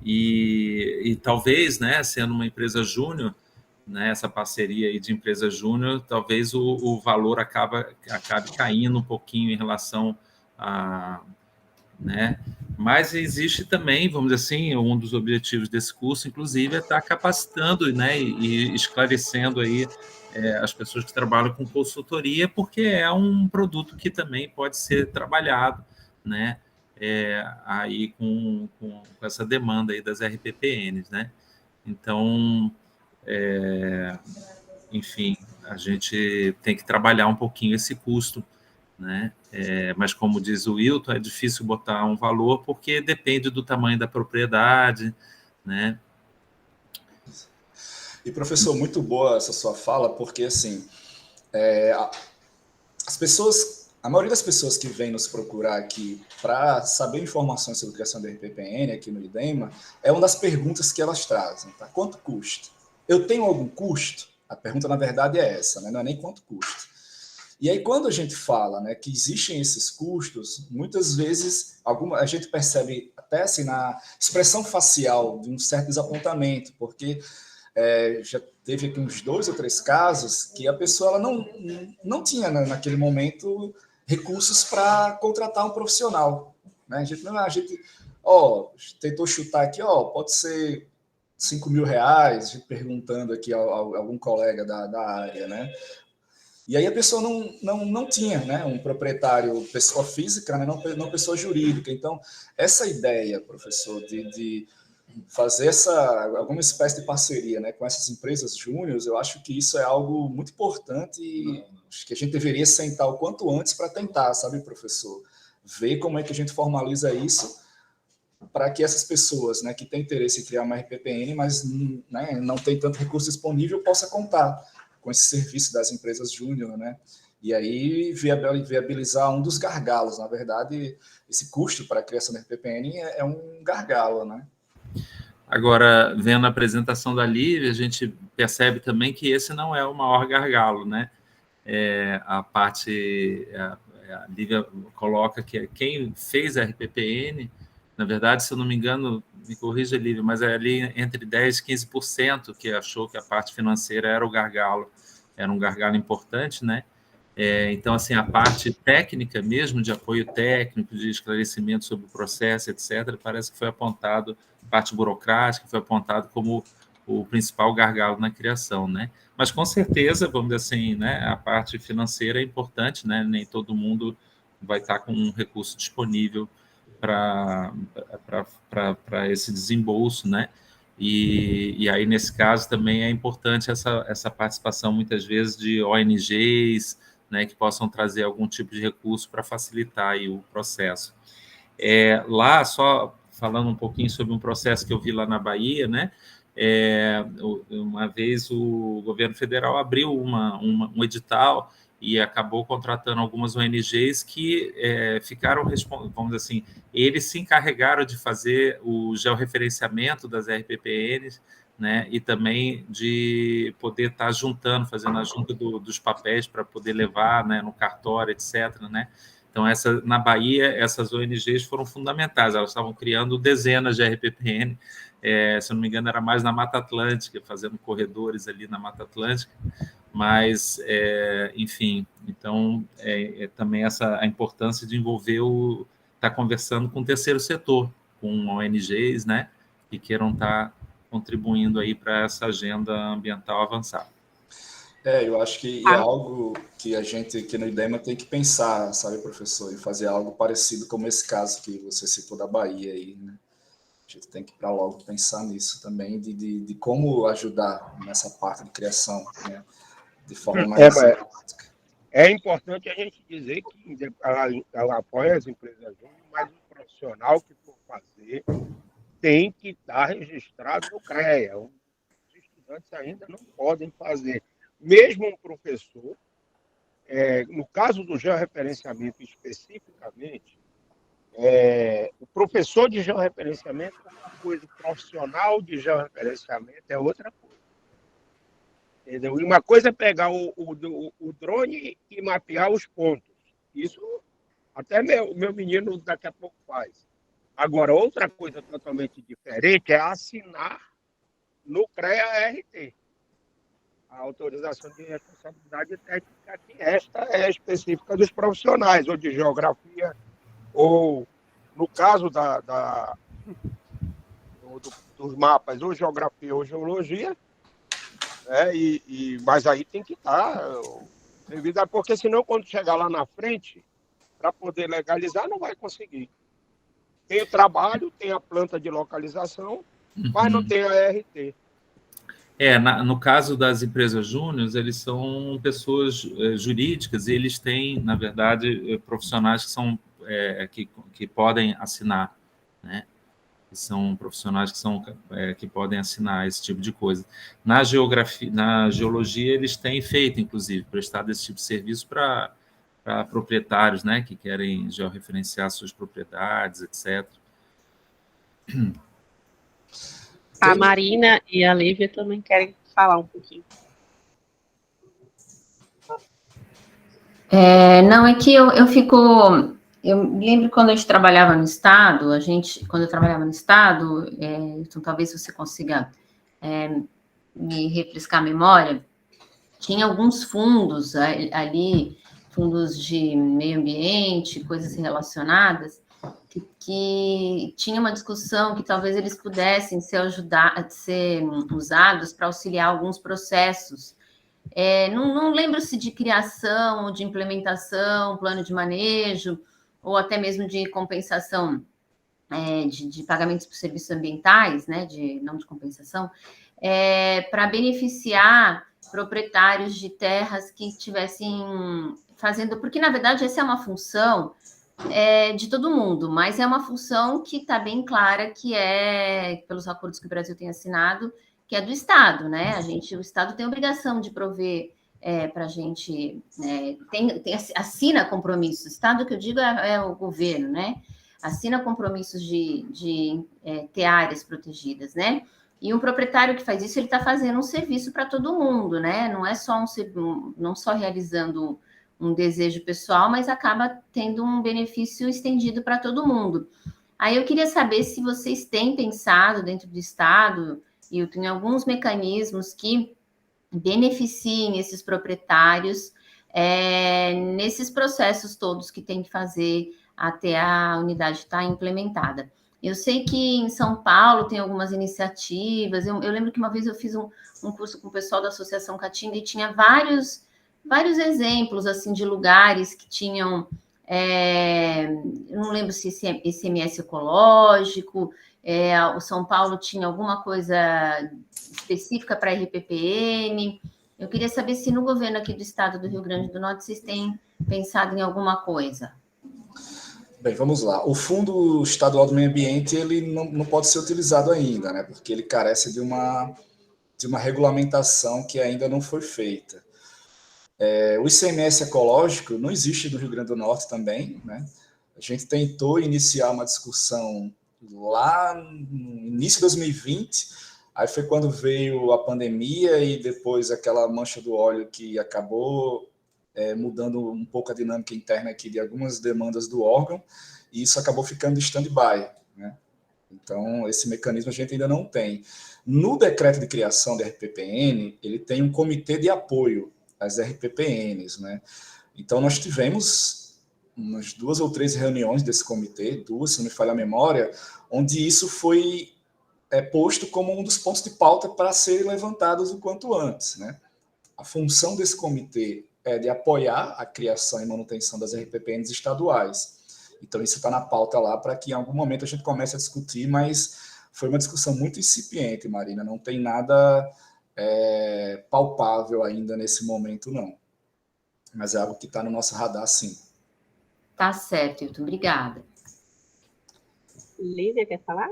E talvez, né, sendo uma empresa júnior, né, essa parceria aí de empresa júnior, talvez o valor acabe caindo um pouquinho em relação a... né? Mas existe também, vamos dizer assim, um dos objetivos desse curso, inclusive, é estar capacitando, né, e esclarecendo aí as pessoas que trabalham com consultoria, porque é um produto que também pode ser trabalhado, né, aí com essa demanda aí das RPPNs, né? Então, enfim, a gente tem que trabalhar um pouquinho esse custo, né? Mas, como diz o Wilton, é difícil botar um valor porque depende do tamanho da propriedade, né? E, professor, muito boa essa sua fala, porque, assim, as pessoas, a maioria das pessoas que vem nos procurar aqui para saber informações sobre criação de RPPN aqui no IDEMA, é uma das perguntas que elas trazem, tá? Quanto custa? Eu tenho algum custo? A pergunta, na verdade, é essa, né? Não é nem quanto custa. E aí, quando a gente fala, né, que existem esses custos, muitas vezes a gente percebe até assim, na expressão facial de um certo desapontamento, porque já teve aqui uns 2 ou 3 casos que a pessoa ela não tinha, né, naquele momento, recursos para contratar um profissional. Né? A gente tentou chutar aqui, pode ser 5 mil reais, a gente perguntando aqui a algum colega da área, né? E aí a pessoa não tinha, né, um proprietário, pessoa física, né, não pessoa jurídica. Então, essa ideia, professor, de fazer alguma espécie de parceria, né, com essas empresas júniores, eu acho que isso é algo muito importante e acho que a gente deveria sentar o quanto antes para tentar, sabe, professor? Ver como é que a gente formaliza isso para que essas pessoas, né, que têm interesse em criar uma RPPN, mas, né, não tem tanto recurso disponível, possa contar com esse serviço das empresas júnior, né? E aí viabilizar um dos gargalos. Na verdade, esse custo para a criação da RPPN é um gargalo, né? Agora, vendo a apresentação da Lívia, a gente percebe também que esse não é o maior gargalo, né? A Lívia coloca que quem fez a RPPN, na verdade, se eu não me engano, me corrija, Lívia, mas é ali entre 10% e 15% que achou que a parte financeira era o gargalo, era um gargalo importante, né? Então, assim, a parte técnica mesmo, de apoio técnico, de esclarecimento sobre o processo, etc., parece que foi apontado, parte burocrática, foi apontado como o principal gargalo na criação, né? Mas, com certeza, vamos dizer assim, né, a parte financeira é importante, né? Nem todo mundo vai estar com um recurso disponível para esse desembolso, né? E aí, nesse caso, também é importante essa participação, muitas vezes, de ONGs, né, que possam trazer algum tipo de recurso para facilitar aí o processo. Lá, só falando um pouquinho sobre um processo que eu vi lá na Bahia, né, uma vez o governo federal abriu um edital e acabou contratando algumas ONGs que ficaram, vamos dizer assim, eles se encarregaram de fazer o georreferenciamento das RPPNs, né, e também de poder estar juntando, fazendo a junta dos papéis para poder levar, né, no cartório, etc., né? Então, na Bahia, essas ONGs foram fundamentais, elas estavam criando dezenas de RPPN, se eu não me engano, era mais na Mata Atlântica, fazendo corredores ali na Mata Atlântica, mas, enfim, então, também a importância de envolver estar conversando com o terceiro setor, com ONGs, né, que queiram estar contribuindo aí para essa agenda ambiental avançar. Eu acho que é algo que a gente aqui no IDEMA tem que pensar, sabe, professor, e fazer algo parecido como esse caso que você citou da Bahia aí, né? A gente tem que para logo pensar nisso também, de como ajudar nessa parte de criação, né? De forma mais prática. É importante a gente dizer que ela apoia as empresas júnior, mas o profissional que for fazer tem que estar registrado no CREA. Os estudantes ainda não podem fazer. Mesmo um professor, no caso do georreferenciamento especificamente, o professor de georreferenciamento é uma coisa, o profissional de georreferenciamento é outra coisa. Entendeu? E uma coisa é pegar o drone e mapear os pontos. Isso até meu menino daqui a pouco faz. Agora, outra coisa totalmente diferente é assinar no CREA-RT. A autorização de responsabilidade técnica, que esta é específica dos profissionais, ou de geografia, ou No caso dos mapas, ou geografia ou geologia, né? Mas aí tem que estar devido porque senão quando chegar lá na frente, para poder legalizar, não vai conseguir. Tem o trabalho, tem a planta de localização, mas não tem a ART. No caso das empresas júniores, eles são pessoas jurídicas e eles têm, na verdade, profissionais que são que podem assinar, né? São profissionais que podem assinar esse tipo de coisa. Na geologia, eles têm feito, inclusive, prestado esse tipo de serviço para proprietários, né, que querem georreferenciar suas propriedades, etc. A Marina e a Lívia também querem falar um pouquinho. Não, é que eu fico... Eu me lembro quando a gente trabalhava no Estado, quando eu trabalhava no Estado, então talvez você consiga me refrescar a memória, tinha alguns fundos ali, fundos de meio ambiente, coisas relacionadas, que tinha uma discussão que talvez eles pudessem ser usados para auxiliar alguns processos. Não lembro se de criação ou de implementação, plano de manejo, ou até mesmo de compensação de pagamentos por serviços ambientais, né, não de compensação, para beneficiar proprietários de terras que estivessem fazendo, porque na verdade essa é uma função de todo mundo, mas é uma função que está bem clara, que pelos acordos que o Brasil tem assinado, que é do Estado, né? O Estado tem a obrigação de prover para a gente, assina compromissos. O Estado, que eu digo, é o governo, né? Assina compromissos de ter áreas protegidas, né? E um proprietário que faz isso, ele está fazendo um serviço para todo mundo, né? Não é só não só realizando um desejo pessoal, mas acaba tendo um benefício estendido para todo mundo. Aí eu queria saber se vocês têm pensado dentro do Estado, e eu tenho alguns mecanismos que beneficiem esses proprietários nesses processos todos que tem que fazer até a unidade estar implementada. Eu sei que em São Paulo tem algumas iniciativas. Eu lembro que uma vez eu fiz um curso com o pessoal da Associação Caatinga e tinha vários exemplos assim de lugares que tinham, eu não lembro se ICMS ecológico, o São Paulo tinha alguma coisa específica para RPPN. Eu queria saber se no governo aqui do estado do Rio Grande do Norte vocês têm pensado em alguma coisa. Bem, vamos lá. O Fundo Estadual do Meio Ambiente, ele não pode ser utilizado ainda, né? Porque ele carece de uma regulamentação que ainda não foi feita. O ICMS ecológico não existe no Rio Grande do Norte também, né? A gente tentou iniciar uma discussão lá no início de 2020, aí foi quando veio a pandemia e depois aquela mancha do óleo que acabou mudando um pouco a dinâmica interna aqui de algumas demandas do órgão, e isso acabou ficando de stand-by, né? Então, esse mecanismo a gente ainda não tem. No decreto de criação da RPPN, ele tem um comitê de apoio às RPPNs, né? Então, nós tivemos umas 2 ou 3 reuniões desse comitê, 2, se não me falha a memória, onde isso foi posto como um dos pontos de pauta para serem levantados o quanto antes, né? A função desse comitê é de apoiar a criação e manutenção das RPPNs estaduais. Então, isso está na pauta lá para que em algum momento a gente comece a discutir, mas foi uma discussão muito incipiente, Marina, não tem nada palpável ainda nesse momento, não. Mas é algo que está no nosso radar, sim. Tá certo, Hilton, obrigada. Lívia, quer falar?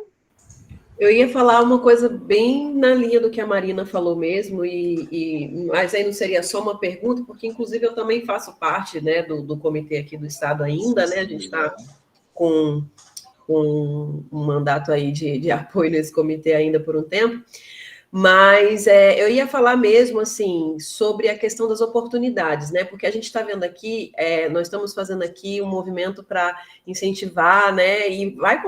Eu ia falar uma coisa bem na linha do que a Marina falou mesmo, mas aí não seria só uma pergunta, porque inclusive eu também faço parte, né, do comitê aqui do Estado ainda, né? A gente está com um mandato aí de apoio nesse comitê ainda por um tempo. Mas eu ia falar mesmo, assim, sobre a questão das oportunidades, né? Porque a gente está vendo aqui, nós estamos fazendo aqui um movimento para incentivar, né? E vai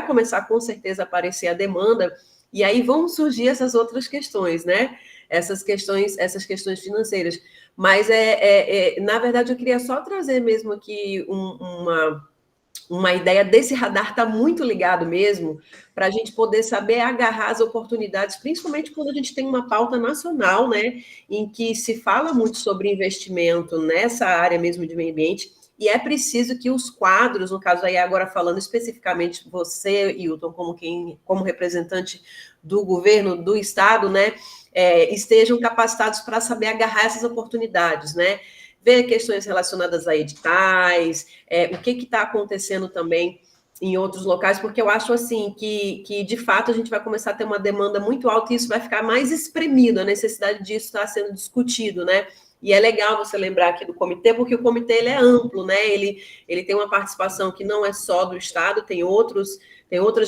começar com certeza a aparecer a demanda, e aí vão surgir essas outras questões, né? Essas questões financeiras. Mas, na verdade, eu queria só trazer mesmo aqui uma ideia desse radar está muito ligado mesmo para a gente poder saber agarrar as oportunidades, principalmente quando a gente tem uma pauta nacional, né, em que se fala muito sobre investimento nessa área mesmo de meio ambiente, e é preciso que os quadros, no caso aí agora falando especificamente você, Hilton, como representante do governo do estado, né, estejam capacitados para saber agarrar essas oportunidades, né, ver questões relacionadas a editais, o que está acontecendo também em outros locais, porque eu acho assim que de fato a gente vai começar a ter uma demanda muito alta e isso vai ficar mais espremido, a necessidade disso está sendo discutido, né? E é legal você lembrar aqui do comitê, porque o comitê ele é amplo, né? Ele tem uma participação que não é só do Estado, tem outras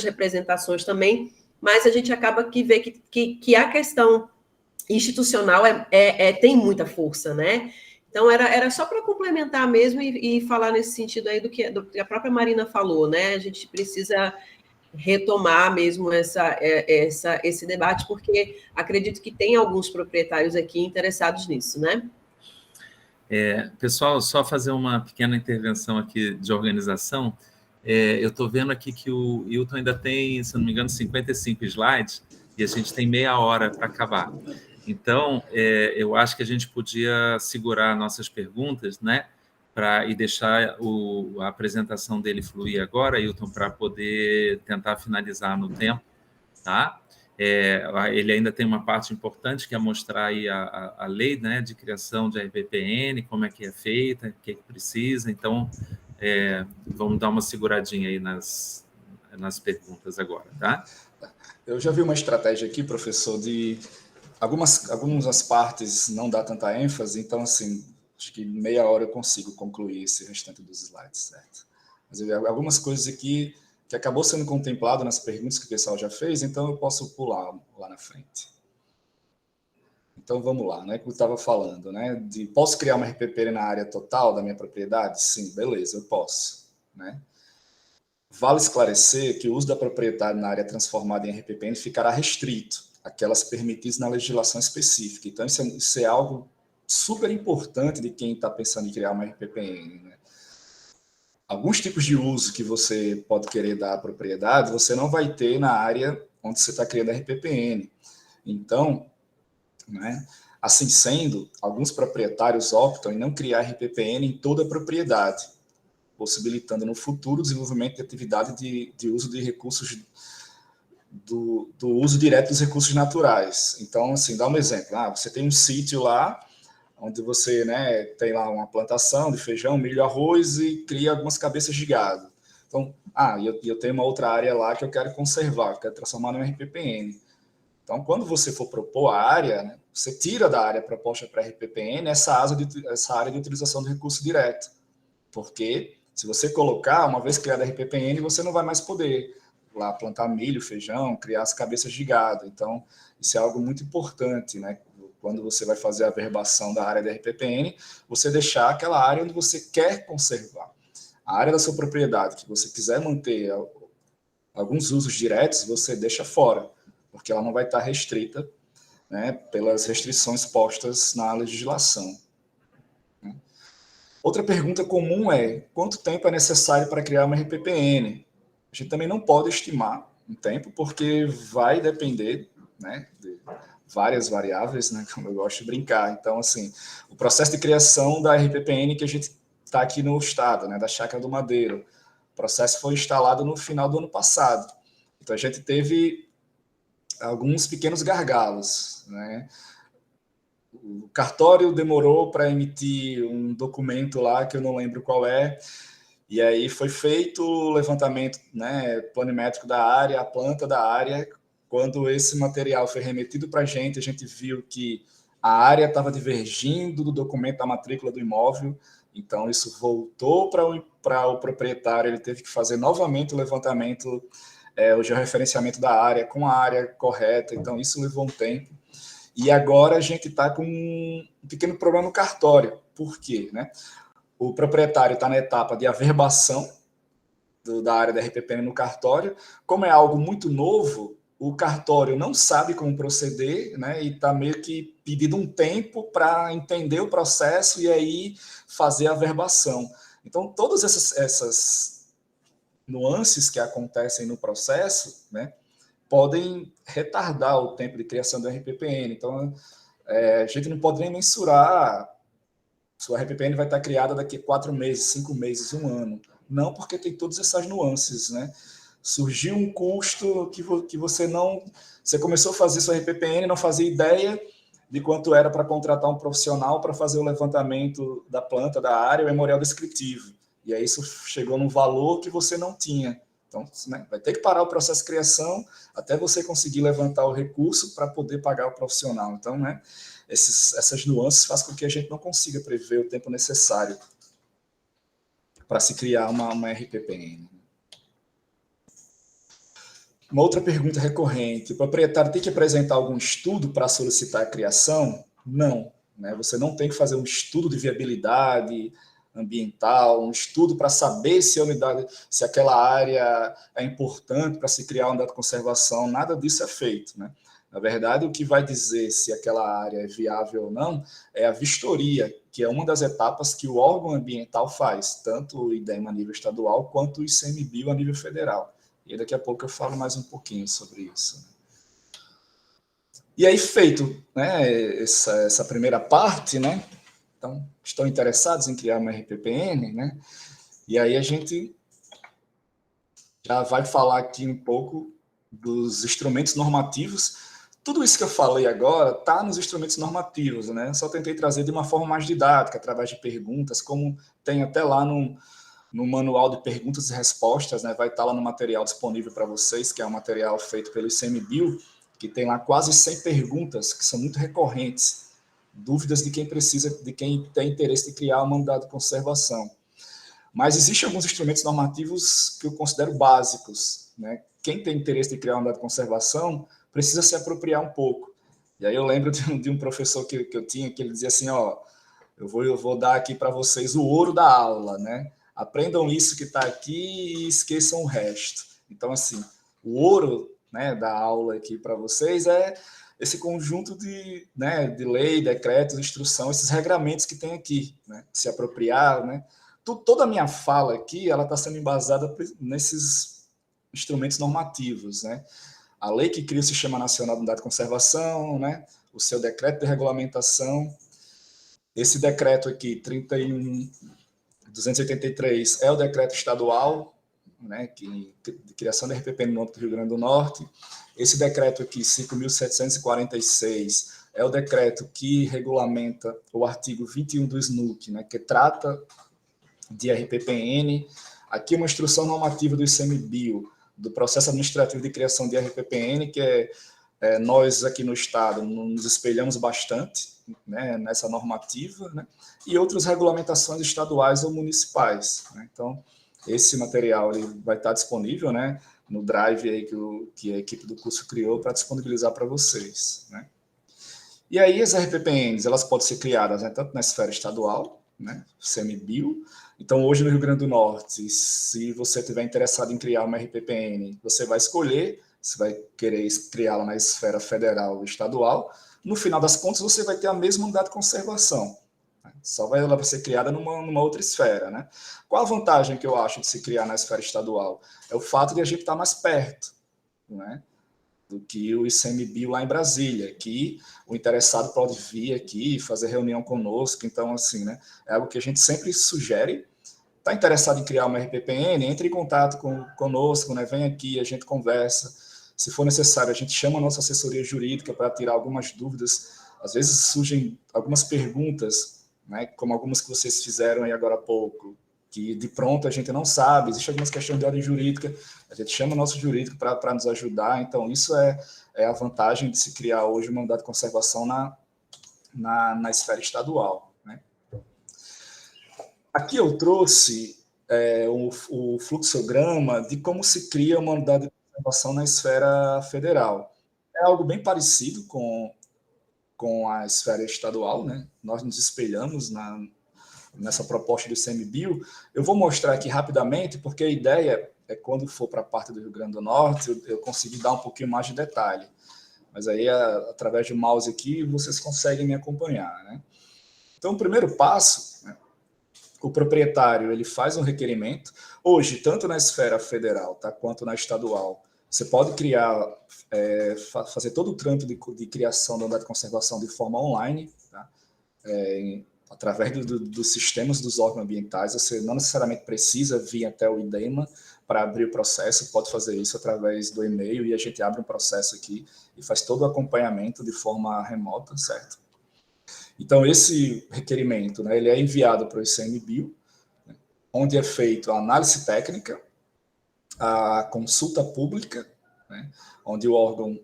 representações também, mas a gente acaba que vê que a questão institucional tem muita força, né? Então, era só para complementar mesmo e falar nesse sentido aí do que a própria Marina falou, né? A gente precisa retomar mesmo esse debate, porque acredito que tem alguns proprietários aqui interessados nisso, né? Pessoal, só fazer uma pequena intervenção aqui de organização. Eu estou vendo aqui que o Hilton ainda tem, se não me engano, 55 slides, e a gente tem meia hora para acabar. Então, eu acho que a gente podia segurar nossas perguntas, né, e deixar a apresentação dele fluir agora, Hilton, para poder tentar finalizar no tempo, tá? Ele ainda tem uma parte importante, que é mostrar aí a lei, né, de criação de RPPN, como é que é feita, o que precisa. Então, vamos dar uma seguradinha aí nas perguntas agora, tá? Eu já vi uma estratégia aqui, professor, de algumas partes não dá tanta ênfase, então, assim, acho que meia hora eu consigo concluir esse restante dos slides, certo? Mas eu vi algumas coisas aqui que acabou sendo contemplado nas perguntas que o pessoal já fez, então eu posso pular lá na frente. Então, vamos lá, né? Como eu estava falando, né? Posso criar uma RPPN na área total da minha propriedade? Sim, beleza, eu posso, né? Vale esclarecer que o uso da propriedade na área transformada em RPPN ficará restrito àquelas permitidas na legislação específica. Então, isso é algo super importante de quem está pensando em criar uma RPPN, né? Alguns tipos de uso que você pode querer dar à propriedade, você não vai ter na área onde você está criando a RPPN. Então, né, assim sendo, alguns proprietários optam em não criar RPPN em toda a propriedade, possibilitando no futuro o desenvolvimento de atividade de uso de recursos, do uso direto dos recursos naturais. Então, assim, dá um exemplo. Você tem um sítio lá, onde você, né, tem lá uma plantação de feijão, milho, arroz e cria algumas cabeças de gado. Então, eu tenho uma outra área lá que eu quero conservar, que eu quero transformar num RPPN. Então, quando você for propor a área, né, você tira da área proposta para RPPN essa área de utilização do recurso direto. Porque se você colocar, uma vez criada a RPPN, você não vai mais poder lá plantar milho, feijão, criar as cabeças de gado. Então, isso é algo muito importante, né? Quando você vai fazer a averbação da área da RPPN, você deixar aquela área onde você quer conservar. A área da sua propriedade, que você quiser manter alguns usos diretos, você deixa fora, porque ela não vai estar restrita, né, pelas restrições postas na legislação. Outra pergunta comum é: quanto tempo é necessário para criar uma RPPN? A gente também não pode estimar um tempo, porque vai depender, né, de várias variáveis, né, como eu gosto de brincar. Então, assim, o processo de criação da RPPN que a gente está aqui no estado, né, da Chácara do Madeiro, o processo foi instalado no final do ano passado. Então, a gente teve alguns pequenos gargalos, né? O cartório demorou para emitir um documento lá, que eu não lembro qual é, e aí foi feito o levantamento, né, planimétrico da área, a planta da área. Quando esse material foi remetido para a gente viu que a área estava divergindo do documento da matrícula do imóvel, então isso voltou para o proprietário, ele teve que fazer novamente o levantamento, o georreferenciamento da área com a área correta, então isso levou um tempo. E agora a gente está com um pequeno problema no cartório. Por quê, né? O proprietário está na etapa de averbação da área da RPPN no cartório. Como é algo muito novo, o cartório não sabe como proceder, né? E está meio que pedindo um tempo para entender o processo e aí fazer a averbação. Então, todas essas nuances que acontecem no processo, né, podem retardar o tempo de criação do RPPN. Então, a gente não pode nem mensurar se o RPPN vai estar criada daqui a 4 meses, 5 meses, 1 ano. Não, porque tem todas essas nuances, né? Surgiu um custo que você não... Você começou a fazer seu RPPN e não fazia ideia de quanto era para contratar um profissional para fazer o levantamento da planta, da área, o memorial descritivo. E aí isso chegou num valor que você não tinha. Então, né, vai ter que parar o processo de criação até você conseguir levantar o recurso para poder pagar o profissional. Então, né, essas nuances fazem com que a gente não consiga prever o tempo necessário para se criar uma RPPN. Uma outra pergunta recorrente: o proprietário tem que apresentar algum estudo para solicitar a criação? Não, né? Você não tem que fazer um estudo de viabilidade ambiental, um estudo para saber se aquela área é importante para se criar uma unidade de conservação, nada disso é feito, né? Na verdade, o que vai dizer se aquela área é viável ou não é a vistoria, que é uma das etapas que o órgão ambiental faz, tanto o IDEMA a nível estadual quanto o ICMBio a nível federal. E daqui a pouco eu falo mais um pouquinho sobre isso. E aí, feito, né, essa primeira parte, né? Então, estão interessados em criar uma RPPN, né? E aí a gente já vai falar aqui um pouco dos instrumentos normativos. Tudo isso que eu falei agora está nos instrumentos normativos, né? Só tentei trazer de uma forma mais didática, através de perguntas, como tem até lá no manual de perguntas e respostas, né? Vai estar lá no material disponível para vocês, que é um material feito pelo ICMBio, que tem lá quase 100 perguntas, que são muito recorrentes, dúvidas de quem tem interesse de criar uma unidade de conservação. Mas existem alguns instrumentos normativos que eu considero básicos, né? Quem tem interesse de criar uma unidade de conservação precisa se apropriar um pouco. E aí eu lembro de um professor que eu tinha, que ele dizia assim, ó, eu vou dar aqui para vocês o ouro da aula, né? Aprendam isso que está aqui e esqueçam o resto. Então, assim, o ouro, né, da aula aqui para vocês é esse conjunto de lei, decretos, instrução, esses regramentos que tem aqui, né? Se apropriar, né? Toda a minha fala aqui, ela está sendo embasada nesses instrumentos normativos, né? A lei que cria o Sistema Nacional de Unidade de Conservação, né? O seu decreto de regulamentação. Esse decreto aqui, 31.283, é o decreto estadual, né? De criação da RPPN no âmbito do Rio Grande do Norte. Esse decreto aqui, 5.746, é o decreto que regulamenta o artigo 21 do SNUC, né? Que trata de RPPN. Aqui uma instrução normativa do ICMBio, do processo administrativo de criação de RPPN, que nós aqui no Estado nos espelhamos bastante, né, nessa normativa, né, e outras regulamentações estaduais ou municipais, né. Então, esse material ele vai estar disponível, né, no drive aí que a equipe do curso criou para disponibilizar para vocês, né. E aí as RPPNs, elas podem ser criadas, né, tanto na esfera estadual, né, ICMBio. Então, hoje no Rio Grande do Norte, se você estiver interessado em criar uma RPPN, você vai escolher se vai querer criá-la na esfera federal ou estadual. No final das contas, você vai ter a mesma unidade de conservação. Só vai ela ser criada numa outra esfera, né? Qual a vantagem que eu acho de se criar na esfera estadual? É o fato de a gente estar mais perto, né, do que o ICMBio lá em Brasília, que o interessado pode vir aqui fazer reunião conosco. Então, assim, né, é algo que a gente sempre sugere. Está interessado em criar uma RPPN? Entre em contato conosco, né, vem aqui, a gente conversa. Se for necessário, a gente chama a nossa assessoria jurídica para tirar algumas dúvidas. Às vezes surgem algumas perguntas, né, como algumas que vocês fizeram aí agora há pouco, que de pronto a gente não sabe, existem algumas questões de ordem jurídica, a gente chama o nosso jurídico para nos ajudar. Então, isso é a vantagem de se criar hoje uma unidade de conservação na esfera estadual, né? Aqui eu trouxe o fluxograma de como se cria uma unidade de conservação na esfera federal. É algo bem parecido com a esfera estadual, né? Nós nos espelhamos nessa proposta do ICMBio. Eu vou mostrar aqui rapidamente, porque a ideia é quando for para a parte do Rio Grande do Norte, eu conseguir dar um pouquinho mais de detalhe. Mas aí, através do mouse aqui, vocês conseguem me acompanhar, né? Então, o primeiro passo, né, o proprietário ele faz um requerimento. Hoje, tanto na esfera federal, tá, quanto na estadual, você pode criar, fazer todo o trâmite de criação da unidade de conservação de forma online, tá? Através dos sistemas dos órgãos ambientais. Você não necessariamente precisa vir até o IDEMA para abrir o processo, pode fazer isso através do e-mail e a gente abre um processo aqui e faz todo o acompanhamento de forma remota, certo? Então, esse requerimento, né, ele é enviado para o ICMBio, né, onde é feita a análise técnica, a consulta pública, né, onde o órgão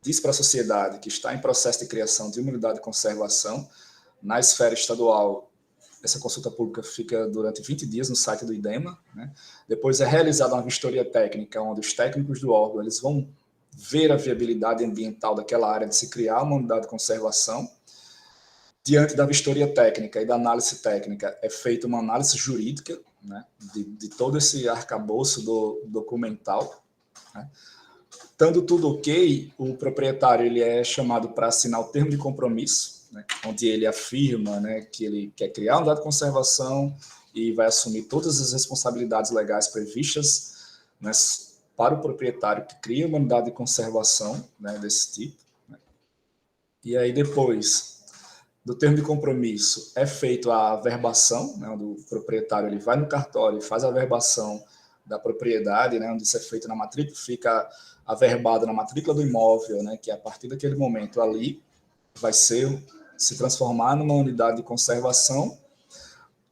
diz para a sociedade que está em processo de criação de uma unidade de conservação. Na esfera estadual, essa consulta pública fica durante 20 dias no site do IDEMA, né? Depois é realizada uma vistoria técnica, onde os técnicos do órgão eles vão ver a viabilidade ambiental daquela área de se criar uma unidade de conservação. Diante da vistoria técnica e da análise técnica, é feita uma análise jurídica, né, de todo esse arcabouço documental, né? Estando tudo ok, o proprietário ele é chamado para assinar o termo de compromisso, né, onde ele afirma, né, que ele quer criar uma unidade de conservação e vai assumir todas as responsabilidades legais previstas, né, para o proprietário que cria uma unidade de conservação, né, desse tipo, né. E aí depois do termo de compromisso é feita a averbação, né, onde o proprietário ele vai no cartório e faz a averbação da propriedade, né, onde isso é feito na matrícula, fica averbado na matrícula do imóvel, né, que a partir daquele momento ali vai se transformar numa unidade de conservação.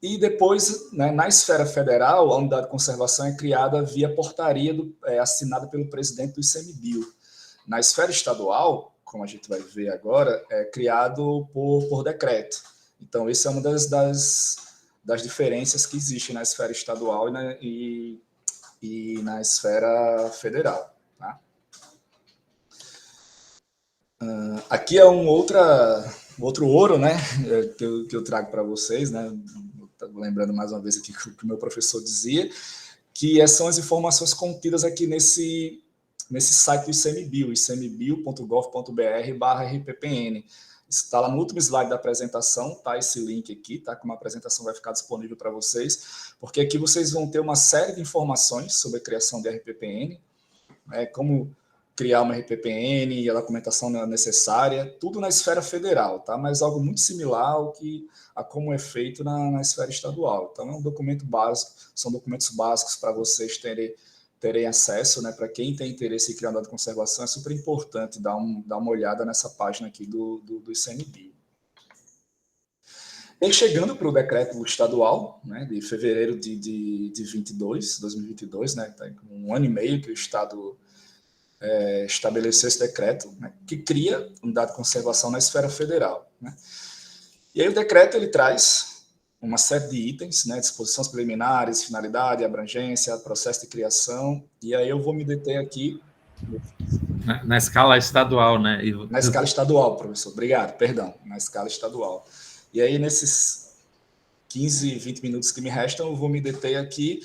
E depois, né, na esfera federal, a unidade de conservação é criada via portaria assinada pelo presidente do ICMBio. Na esfera estadual, como a gente vai ver agora, é criado por decreto. Então, essa é uma das diferenças que existe na esfera estadual e na esfera federal. Tá? Aqui é outro ouro, né, que eu trago para vocês, né? Lembrando mais uma vez aqui o que o meu professor dizia, que são as informações contidas aqui nesse site do ICMBio, icmbio.gov.br/RPPN. Está lá no último slide da apresentação, tá? Esse link aqui, tá? Como a apresentação vai ficar disponível para vocês, porque aqui vocês vão ter uma série de informações sobre a criação de RPPN, como criar uma RPPN e a documentação necessária, tudo na esfera federal, tá? Mas algo muito similar a como é feito na esfera estadual. Então, é um documento básico, são documentos básicos para vocês terem acesso, né? Para quem tem interesse em criar uma unidade de conservação, é super importante dar uma olhada nessa página aqui do ICMBio. E chegando para o decreto estadual, né, de fevereiro de 2022, né? Tá um ano e meio que o Estado estabeleceu esse decreto, né, que cria unidade de conservação na esfera federal, né? E aí o decreto ele traz uma série de itens, né, disposições preliminares, finalidade, abrangência, processo de criação, e aí eu vou me deter aqui na escala estadual, né? Na escala estadual, professor. Obrigado, perdão, na escala estadual. E aí nesses 15, 20 minutos que me restam, eu vou me deter aqui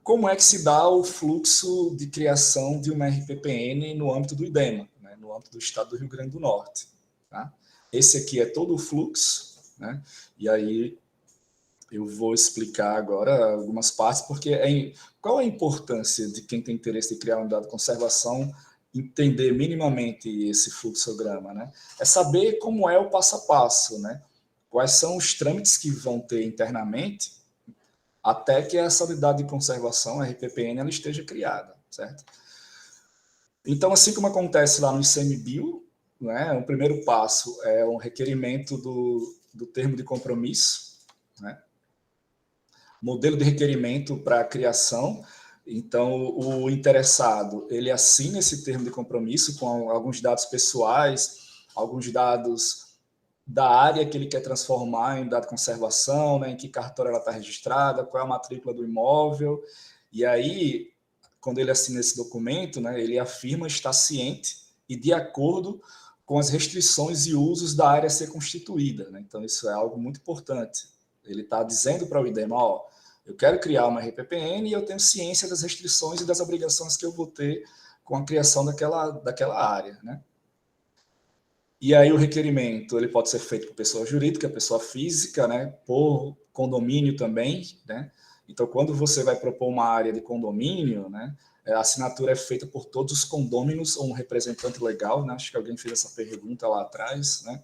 como é que se dá o fluxo de criação de uma RPPN no âmbito do IDEMA, né, no âmbito do estado do Rio Grande do Norte. Tá? Esse aqui é todo o fluxo, né, e aí eu vou explicar agora algumas partes, porque qual a importância de quem tem interesse em criar uma unidade de conservação entender minimamente esse fluxograma, né? É saber como é o passo a passo, né? Quais são os trâmites que vão ter internamente até que essa unidade de conservação, a RPPN, ela esteja criada, certo? Então, assim como acontece lá no ICMBio, né, o primeiro passo é um requerimento do termo de compromisso, né? Modelo de requerimento para a criação. Então, o interessado, ele assina esse termo de compromisso com alguns dados pessoais, alguns dados da área que ele quer transformar em unidade de conservação, né, em que cartório ela está registrada, qual é a matrícula do imóvel. E aí, quando ele assina esse documento, né, ele afirma estar ciente e de acordo com as restrições e usos da área a ser constituída, né? Então, isso é algo muito importante. Ele está dizendo para o IDEMA, ó, eu quero criar uma RPPN e eu tenho ciência das restrições e das obrigações que eu vou ter com a criação daquela área, né? E aí o requerimento ele pode ser feito por pessoa jurídica, pessoa física, né, por condomínio também, né? Então, quando você vai propor uma área de condomínio, né, a assinatura é feita por todos os condôminos ou um representante legal, né? Acho que alguém fez essa pergunta lá atrás, né?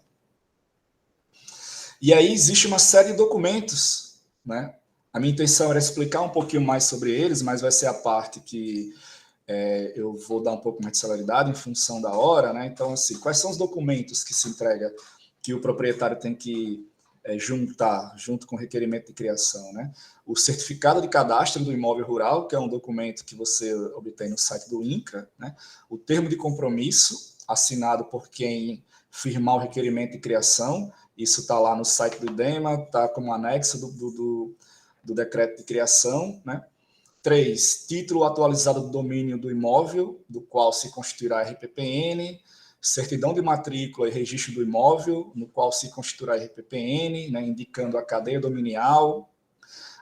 E aí existe uma série de documentos, né? A minha intenção era explicar um pouquinho mais sobre eles, mas vai ser a parte que eu vou dar um pouco mais de celeridade em função da hora, né? Então, assim, quais são os documentos que se entrega, que o proprietário tem que juntar, junto com o requerimento de criação, né? O certificado de cadastro do imóvel rural, que é um documento que você obtém no site do INCRA, né? O termo de compromisso, assinado por quem firmar o requerimento de criação, isso está lá no site do IDEMA, está como anexo do decreto de criação, né? 3. Título atualizado do domínio do imóvel, do qual se constituirá RPPN, certidão de matrícula e registro do imóvel, no qual se constituirá RPPN, né, indicando a cadeia dominial,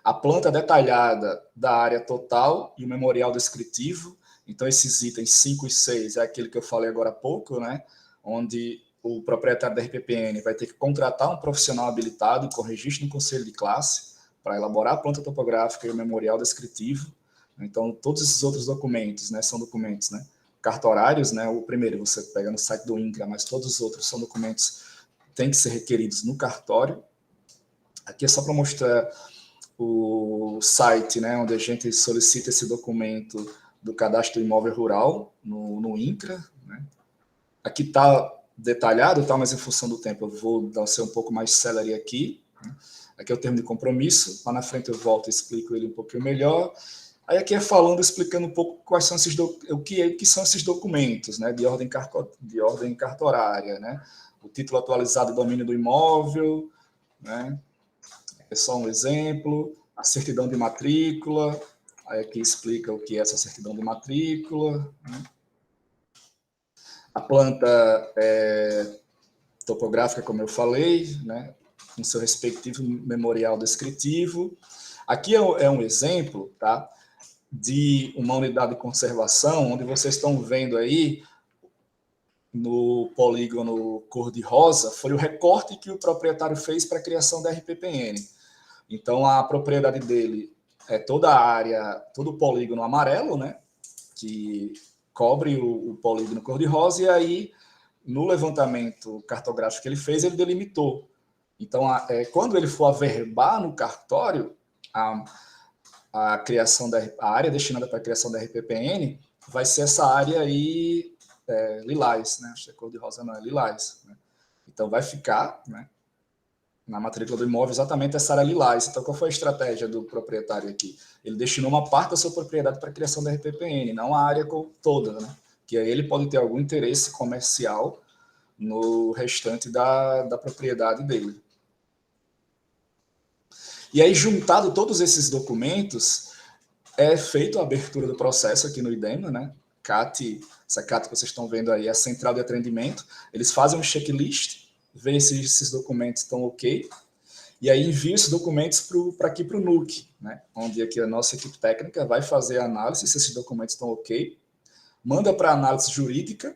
a planta detalhada da área total e o memorial descritivo. Então, esses itens 5 e 6 é aquele que eu falei agora há pouco, né, onde o proprietário da RPPN vai ter que contratar um profissional habilitado com registro no conselho de classe para elaborar a planta topográfica e o memorial descritivo. Então, todos esses outros documentos, né, são documentos, né, cartorários, né, o primeiro você pega no site do INCRA, mas todos os outros são documentos que têm que ser requeridos no cartório. Aqui é só para mostrar o site, né, onde a gente solicita esse documento do cadastro do imóvel rural no INCRA, né. Aqui está detalhado, tá, mas em função do tempo eu vou ser um pouco mais celery aqui, né. Aqui é o termo de compromisso, lá na frente eu volto e explico ele um pouquinho melhor. Aí aqui é explicando um pouco quais são o que são esses documentos, né, de ordem cartorária, né, o título atualizado do domínio do imóvel, né, é só um exemplo, a certidão de matrícula, aí aqui explica o que é essa certidão de matrícula, né, a planta topográfica, como eu falei, né, com seu respectivo memorial descritivo. Aqui é um exemplo, tá, de uma unidade de conservação, onde vocês estão vendo aí, no polígono cor-de-rosa, foi o recorte que o proprietário fez para a criação da RPPN. Então, a propriedade dele é toda a área, todo o polígono amarelo, né, que cobre o polígono cor-de-rosa, e aí, no levantamento cartográfico que ele fez, ele delimitou. Então, quando ele for averbar no cartório, a criação a área destinada para a criação da RPPN vai ser essa área aí lilás, né? Acho que a cor de rosa não é lilás, né? Então vai ficar, né, na matrícula do imóvel exatamente essa área lilás. Então qual foi a estratégia do proprietário aqui? Ele destinou uma parte da sua propriedade para a criação da RPPN, não a área toda, né? Que aí ele pode ter algum interesse comercial no restante da propriedade dele. E aí, juntado todos esses documentos, é feita a abertura do processo aqui no IDEMA, né? Essa CAT que vocês estão vendo aí, é a central de atendimento. Eles fazem um checklist, veem se esses documentos estão ok, e aí enviam esses documentos aqui para o NUC, né? Onde aqui a nossa equipe técnica vai fazer a análise se esses documentos estão ok, manda para a análise jurídica,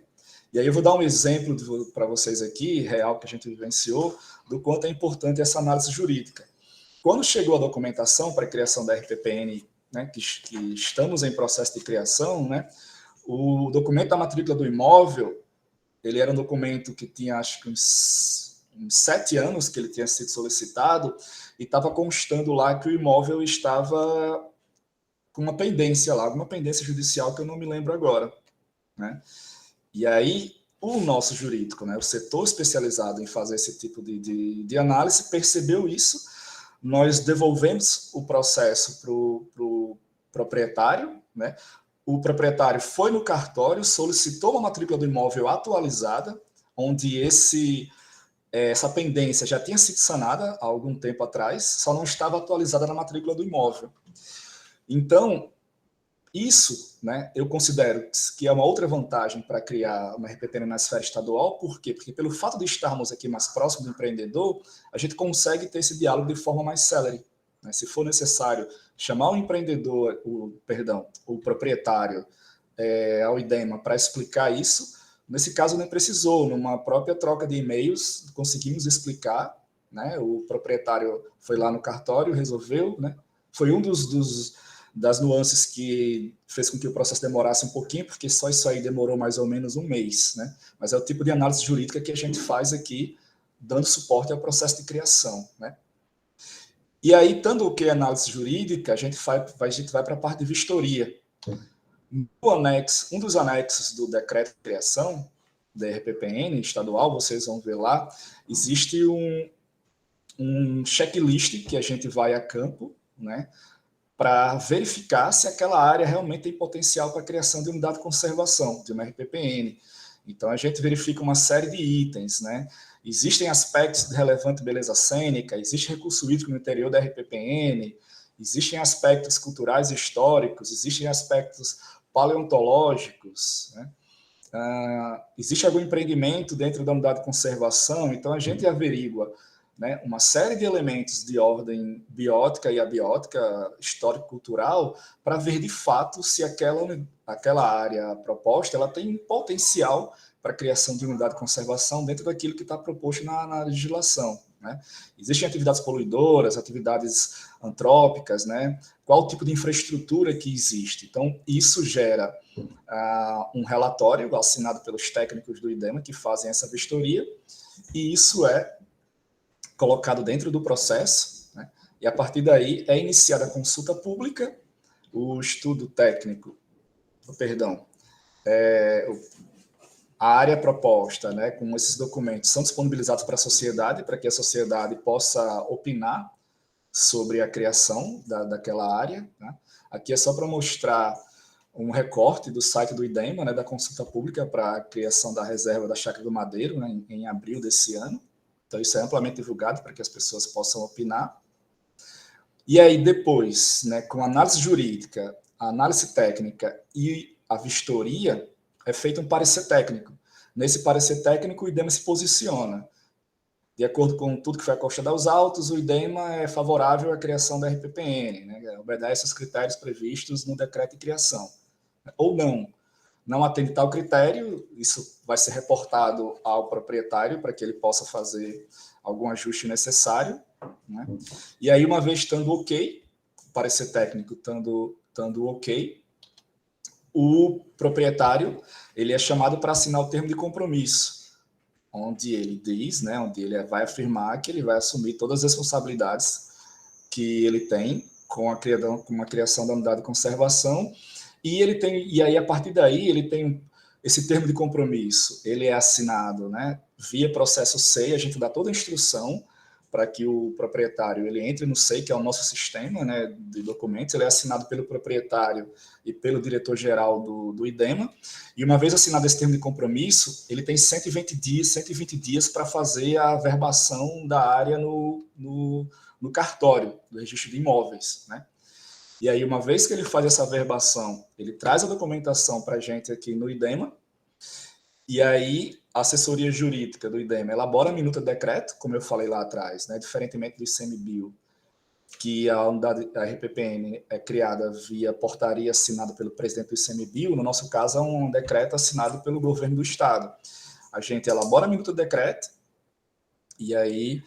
e aí eu vou dar um exemplo para vocês aqui, real, que a gente vivenciou, do quanto é importante essa análise jurídica. Quando chegou a documentação para a criação da RPPN, né, que estamos em processo de criação, né, o documento da matrícula do imóvel, ele era um documento que tinha, acho que uns 7 anos que ele tinha sido solicitado, e estava constando lá que o imóvel estava com uma pendência lá, alguma pendência judicial que eu não me lembro agora, né? E aí, o nosso jurídico, né, o setor especializado em fazer esse tipo de análise, percebeu isso. Nós devolvemos o processo para o proprietário, né? O proprietário foi no cartório, solicitou uma matrícula do imóvel atualizada, onde essa pendência já tinha sido sanada há algum tempo atrás, só não estava atualizada na matrícula do imóvel. Então, isso, né, eu considero que é uma outra vantagem para criar uma RPPN na esfera estadual. Por quê? Porque pelo fato de estarmos aqui mais próximo do empreendedor, a gente consegue ter esse diálogo de forma mais célere, né? Se for necessário chamar o empreendedor, o proprietário ao IDEMA para explicar isso, Nesse caso, nem precisou. Numa própria troca de e-mails, conseguimos explicar, né? O proprietário foi lá no cartório, resolveu, né? Foi um das nuances que fez com que o processo demorasse um pouquinho, porque só isso aí demorou mais ou menos um mês, né? Mas é o tipo de análise jurídica que a gente faz aqui, dando suporte ao processo de criação, né? E aí, tanto o que é análise jurídica, a gente vai para a parte de vistoria. No anexo, um dos anexos do decreto de criação, da RPPN estadual, vocês vão ver lá, existe um checklist que a gente vai a campo, né, para verificar se aquela área realmente tem potencial para a criação de unidade de conservação, de uma RPPN. Então, a gente verifica uma série de itens, né? Existem aspectos de relevante beleza cênica, existe recurso hídrico no interior da RPPN, existem aspectos culturais e históricos, existem aspectos paleontológicos, né? Existe algum empreendimento dentro da unidade de conservação, então a gente averigua, né, uma série de elementos de ordem biótica e abiótica, histórico-cultural, para ver de fato se aquela área proposta ela tem potencial para a criação de unidade de conservação dentro daquilo que está proposto na legislação, né? Existem atividades poluidoras, atividades antrópicas, né? Qual o tipo de infraestrutura que existe? Então, isso gera um relatório assinado pelos técnicos do IDEMA que fazem essa vistoria, e isso é colocado dentro do processo, né? E a partir daí é iniciada a consulta pública, o estudo técnico, a área proposta, né, com esses documentos são disponibilizados para a sociedade, para que a sociedade possa opinar sobre a criação daquela área, né? Aqui é só para mostrar um recorte do site do IDEMA, né, da consulta pública para a criação da reserva da Chácara do Madeiro, né, em abril desse ano. Então, isso é amplamente divulgado para que as pessoas possam opinar. E aí, depois, né, com a análise jurídica, a análise técnica e a vistoria, é feito um parecer técnico. Nesse parecer técnico, o IDEMA se posiciona. De acordo com tudo que foi acostado aos autos, o IDEMA é favorável à criação da RPPN, né, obedece aos critérios previstos no decreto de criação. Ou não atende tal critério, isso vai ser reportado ao proprietário para que ele possa fazer algum ajuste necessário, né? E aí, uma vez estando ok, o parecer técnico estando ok, o proprietário ele é chamado para assinar o termo de compromisso, onde ele diz, né, onde ele vai afirmar que ele vai assumir todas as responsabilidades que ele tem com a criação da unidade de conservação. E aí, a partir daí, ele tem esse termo de compromisso, ele é assinado, né, via processo SEI, a gente dá toda a instrução para que o proprietário ele entre no SEI, que é o nosso sistema, né, de documentos, ele é assinado pelo proprietário e pelo diretor-geral do IDEMA, e uma vez assinado esse termo de compromisso, ele tem 120 dias para fazer a averbação da área no cartório, do registro de imóveis, né? E aí, uma vez que ele faz essa averbação, ele traz a documentação para a gente aqui no IDEMA, e aí a assessoria jurídica do IDEMA elabora a minuta de decreto, como eu falei lá atrás, né? Diferentemente do ICMBio, que a unidade a RPPN é criada via portaria assinada pelo presidente do ICMBio, no nosso caso é um decreto assinado pelo governo do estado. A gente elabora a minuta de decreto, e aí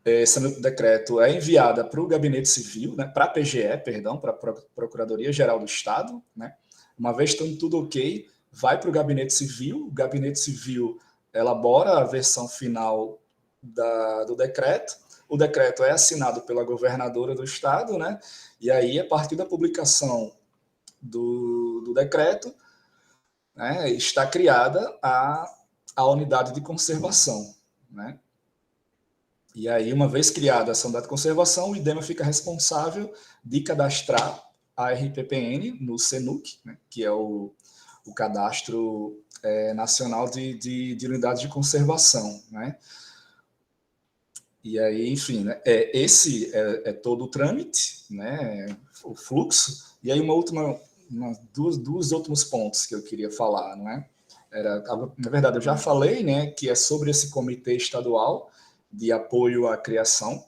essa minuta de decreto é enviada para o Gabinete Civil, né, para a PGE, perdão, para a Procuradoria-Geral do Estado, né? Uma vez estando tudo ok, vai para o Gabinete Civil, o Gabinete Civil elabora a versão final do decreto, o decreto é assinado pela governadora do Estado, né? E aí, a partir da publicação do decreto, né, está criada a unidade de conservação, né? E aí, uma vez criada essa unidade de conservação, o IDEMA fica responsável de cadastrar a RPPN no CNUC, né, que é o Cadastro Nacional de Unidades de Conservação, né? E aí, enfim, né, esse é todo o trâmite, né, o fluxo. E aí, dois últimos pontos que eu queria falar, não é? Na verdade, eu já falei, né, que é sobre esse comitê estadual de apoio à criação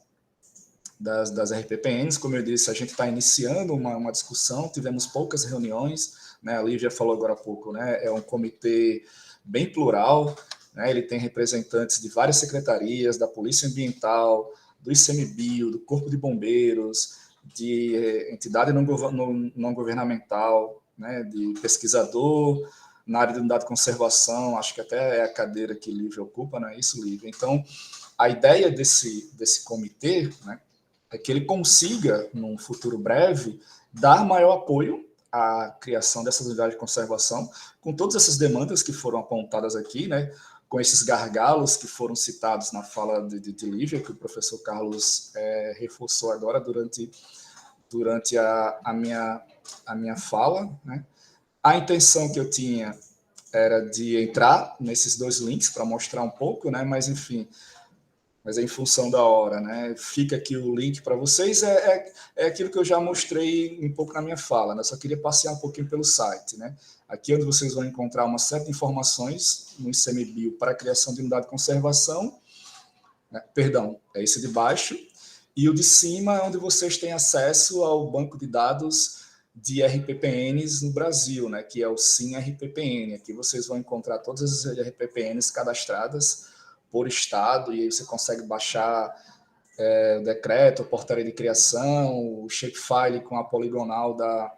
das RPPNs. Como eu disse, a gente está iniciando uma discussão, tivemos poucas reuniões, né, a Lívia falou agora há pouco, né, é um comitê bem plural, né? Ele tem representantes de várias secretarias, da Polícia Ambiental, do ICMBio, do Corpo de Bombeiros, de entidade não governamental, né? De pesquisador na área de unidade de conservação, acho que até é a cadeira que Lívia ocupa, não é isso, Lívia? Então, a ideia desse comitê, né, é que ele consiga, num futuro breve, dar maior apoio à criação dessas unidades de conservação, com todas essas demandas que foram apontadas aqui, né, com esses gargalos que foram citados na fala de Lívia, que o professor Carlos reforçou agora durante a minha fala, né. A intenção que eu tinha era de entrar nesses 2 links para mostrar um pouco, né? Mas, enfim, mas é em função da hora, né? Fica aqui o link para vocês. É aquilo que eu já mostrei um pouco na minha fala, né? Só queria passear um pouquinho pelo site, né? Aqui é onde vocês vão encontrar uma série de informações no ICMBio para a criação de unidade de conservação. Né? Perdão, é esse de baixo. E o de cima é onde vocês têm acesso ao banco de dados de RPPNs no Brasil, né, que é o SIM-RPPN. Aqui vocês vão encontrar todas as RPPNs cadastradas por estado, e aí você consegue baixar o decreto, a portaria de criação, o shapefile com a poligonal da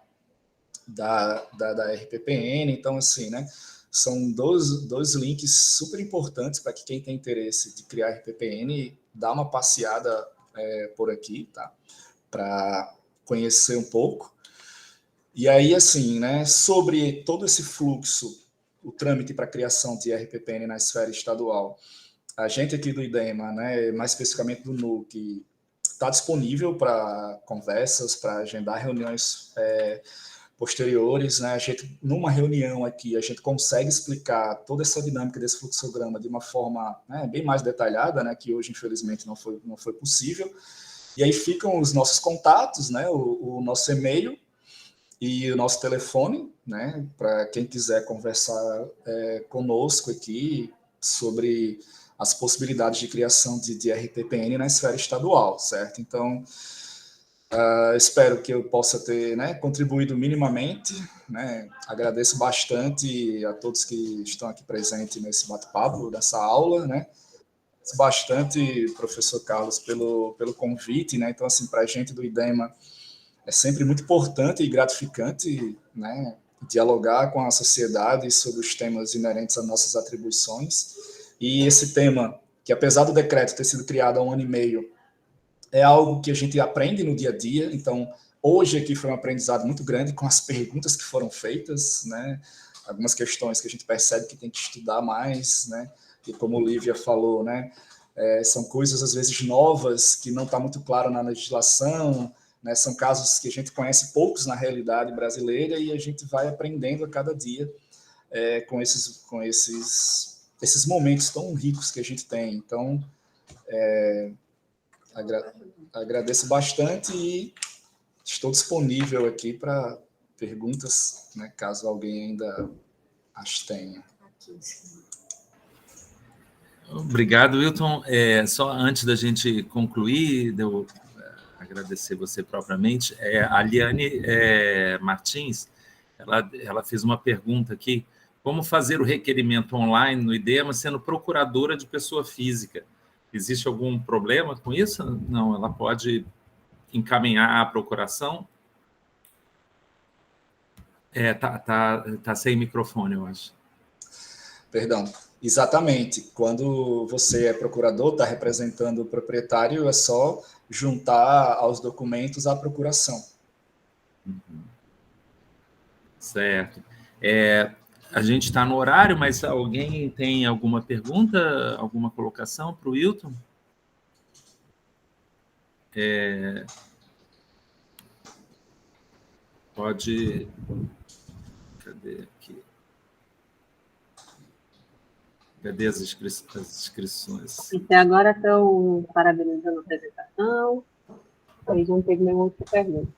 RPPN. Então, assim, né, são dois links super importantes para que quem tem interesse de criar RPPN dá uma passeada por aqui, tá? Para conhecer um pouco. E aí, assim, né, sobre todo esse fluxo, o trâmite para a criação de RPPN na esfera estadual, a gente aqui do IDEMA, né, mais especificamente do NUC, está disponível para conversas, para agendar reuniões posteriores, né? A gente, numa reunião aqui, a gente consegue explicar toda essa dinâmica desse fluxograma de uma forma, né, bem mais detalhada, né, que hoje, infelizmente, não foi possível. E aí ficam os nossos contatos, né, o nosso e-mail, e o nosso telefone, né, para quem quiser conversar conosco aqui sobre as possibilidades de criação de RPPN na esfera estadual, certo? Então, espero que eu possa ter, né, contribuído minimamente, né? Agradeço bastante a todos que estão aqui presentes nesse bate-papo, nessa aula, né? Agradeço bastante, professor Carlos, pelo convite, né? Então, assim, para a gente do IDEMA, é sempre muito importante e gratificante, né, dialogar com a sociedade sobre os temas inerentes às nossas atribuições. E esse tema, que apesar do decreto ter sido criado há 1 ano e meio, é algo que a gente aprende no dia a dia. Então, hoje aqui foi um aprendizado muito grande com as perguntas que foram feitas, né, algumas questões que a gente percebe que tem que estudar mais, né, e como Lívia falou, né, são coisas às vezes novas que não está muito claro na legislação, né, são casos que a gente conhece poucos na realidade brasileira e a gente vai aprendendo a cada dia com esses momentos tão ricos que a gente tem. Então, agradeço bastante e estou disponível aqui para perguntas, né, caso alguém ainda as tenha. Obrigado, Wilton. Só antes da gente concluir, eu agradecer você propriamente, a Liane Martins, ela fez uma pergunta aqui: como fazer o requerimento online no IDEMA sendo procuradora de pessoa física? Existe algum problema com isso? Não, ela pode encaminhar a procuração? Tá sem microfone, eu acho. Perdão. Exatamente. Quando você é procurador, está representando o proprietário, é só juntar aos documentos a procuração. Uhum. Certo. A gente está no horário, mas alguém tem alguma pergunta, alguma colocação para o Wilton? Pode... Cadê aqui? Cadê as inscrições? Até agora estão parabenizando a apresentação. Aí não teve nenhuma outra pergunta.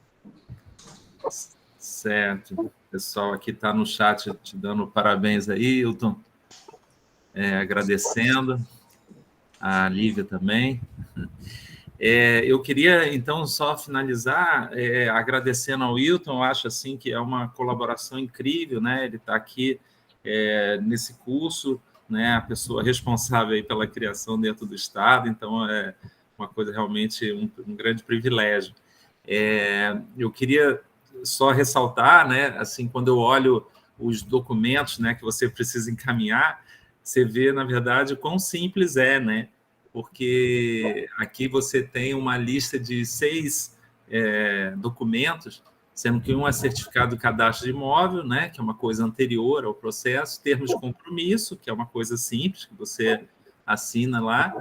Certo. O pessoal aqui está no chat te dando parabéns aí, Hilton. Agradecendo. A Lívia também. Eu queria, então, só finalizar agradecendo ao Wilton. Eu acho assim, que é uma colaboração incrível, né? Ele está aqui nesse curso, né, a pessoa responsável aí pela criação dentro do Estado, então é uma coisa realmente um grande privilégio. Eu queria só ressaltar, né, assim, quando eu olho os documentos, né, que você precisa encaminhar, você vê, na verdade, o quão simples é, né? Porque aqui você tem uma lista de 6 documentos, sendo que um é certificado de cadastro de imóvel, né, que é uma coisa anterior ao processo, termos de compromisso, que é uma coisa simples, que você assina lá,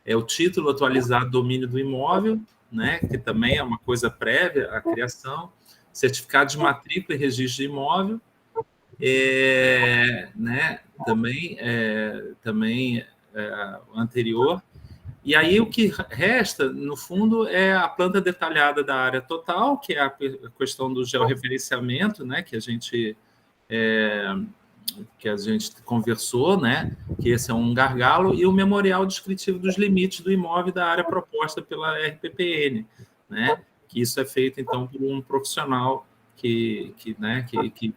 o título atualizado do domínio do imóvel, né, que também é uma coisa prévia à criação, certificado de matrícula e registro de imóvel, né, também anterior. E aí o que resta, no fundo, é a planta detalhada da área total, que é a questão do georreferenciamento, né, que a gente conversou, né, que esse é um gargalo, e o memorial descritivo dos limites do imóvel da área proposta pela RPPN, né, que isso é feito, então, por um profissional que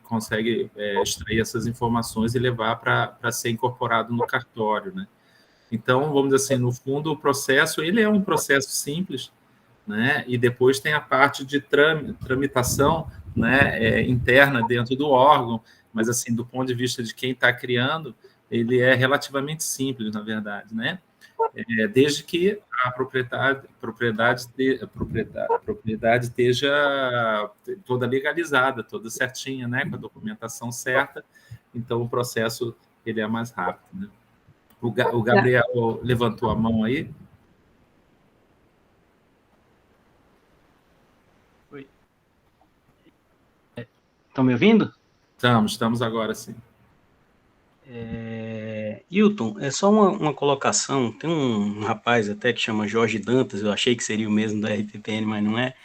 consegue extrair essas informações e levar para ser incorporado no cartório, né. Então, vamos dizer assim, no fundo, o processo, ele é um processo simples, né? E depois tem a parte de tramitação, né, interna dentro do órgão, mas, assim, do ponto de vista de quem está criando, ele é relativamente simples, na verdade, né? Desde que a propriedade esteja toda legalizada, toda certinha, né, com a documentação certa, então o processo ele é mais rápido, né? O Gabriel levantou a mão aí. Oi. Estão me ouvindo? Estamos agora sim. Hilton, é só uma colocação. Tem um rapaz até que chama Jorge Dantas, eu achei que seria o mesmo da RPPN, mas não é.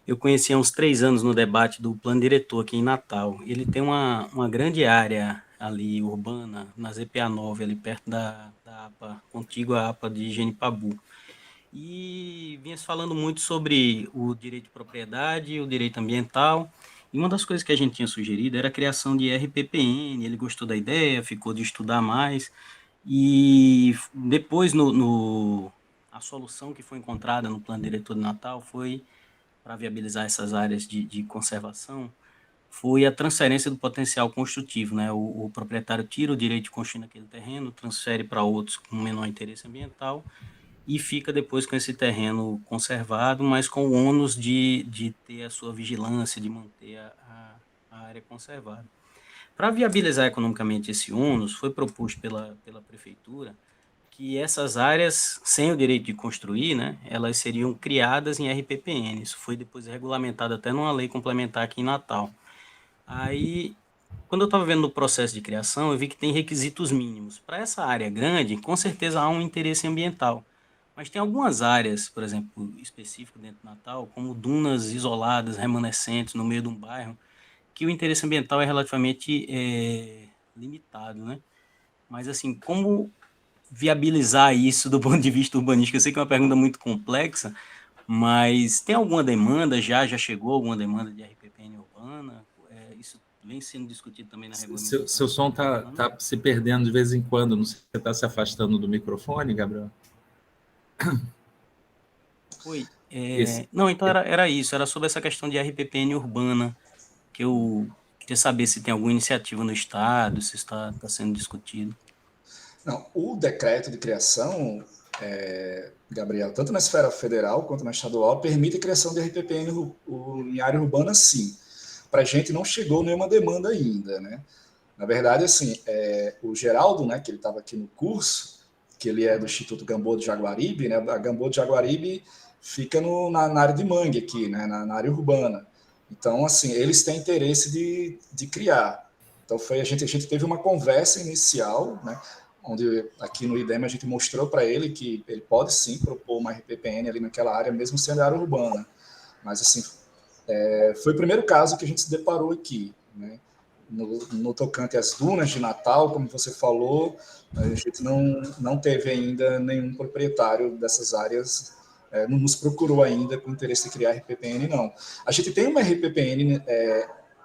Eu conheci há uns 3 anos no debate do plano diretor aqui em Natal. Ele tem uma grande área ali urbana, na ZPA 9, ali perto da APA, contígua à APA de Genipabu. E vinha se falando muito sobre o direito de propriedade e o direito ambiental. E uma das coisas que a gente tinha sugerido era a criação de RPPN. Ele gostou da ideia, ficou de estudar mais. E depois, a solução que foi encontrada no plano diretor de Natal foi, para viabilizar essas áreas de conservação, foi a transferência do potencial construtivo, né? O proprietário tira o direito de construir naquele terreno, transfere para outros com menor interesse ambiental e fica depois com esse terreno conservado, mas com o ônus de ter a sua vigilância, de manter a área conservada. Para viabilizar economicamente esse ônus, foi proposto pela prefeitura que essas áreas, sem o direito de construir, né, elas seriam criadas em RPPN. Isso foi depois regulamentado até numa lei complementar aqui em Natal. Aí, quando eu estava vendo no processo de criação, eu vi que tem requisitos mínimos. Para essa área grande, com certeza há um interesse ambiental. Mas tem algumas áreas, por exemplo, específicas dentro do Natal, como dunas isoladas, remanescentes, no meio de um bairro, que o interesse ambiental é relativamente limitado, né? Mas, assim, como viabilizar isso do ponto de vista urbanístico? Eu sei que é uma pergunta muito complexa, mas tem alguma demanda, já chegou alguma demanda de RPPN urbana? Isso vem sendo discutido também na regulamentação. Seu som está se perdendo de vez em quando, não sei se você está se afastando do microfone, Gabriel? Oi. Não, então era isso, era sobre essa questão de RPPN urbana, que eu queria saber se tem alguma iniciativa no Estado, se está sendo discutido. Não, o decreto de criação, Gabriel, tanto na esfera federal quanto na estadual, permite a criação de RPPN em área urbana, sim. Para a gente não chegou nenhuma demanda ainda, né? Na verdade, assim, o Geraldo, né, que ele estava aqui no curso, que ele é do Instituto Gamboa de Jaguaribe, né? A Gamboa de Jaguaribe fica na área de mangue aqui, né, na área urbana. Então, assim, eles têm interesse de criar. Então, a gente teve uma conversa inicial, né, onde aqui no IDEM a gente mostrou para ele que ele pode sim propor uma RPPN ali naquela área, mesmo sendo área urbana. Mas, assim, foi o primeiro caso que a gente se deparou aqui, né? No tocante às dunas de Natal, como você falou, a gente não teve ainda nenhum proprietário dessas áreas, não nos procurou ainda com interesse de criar RPPN, não. A gente tem uma RPPN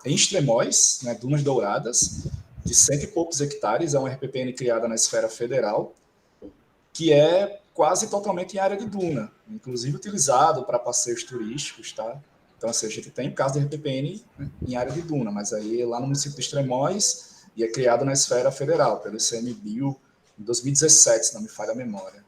em Extremóis, né, Dunas Douradas, de 100 e poucos hectares, é uma RPPN criada na esfera federal, que é quase totalmente em área de duna, inclusive utilizado para passeios turísticos, tá? Então, assim, a gente tem caso de RPPN em área de duna, mas aí lá no município de Extremóis, e é criado na esfera federal, pelo ICMBio, em 2017, se não me falha a memória.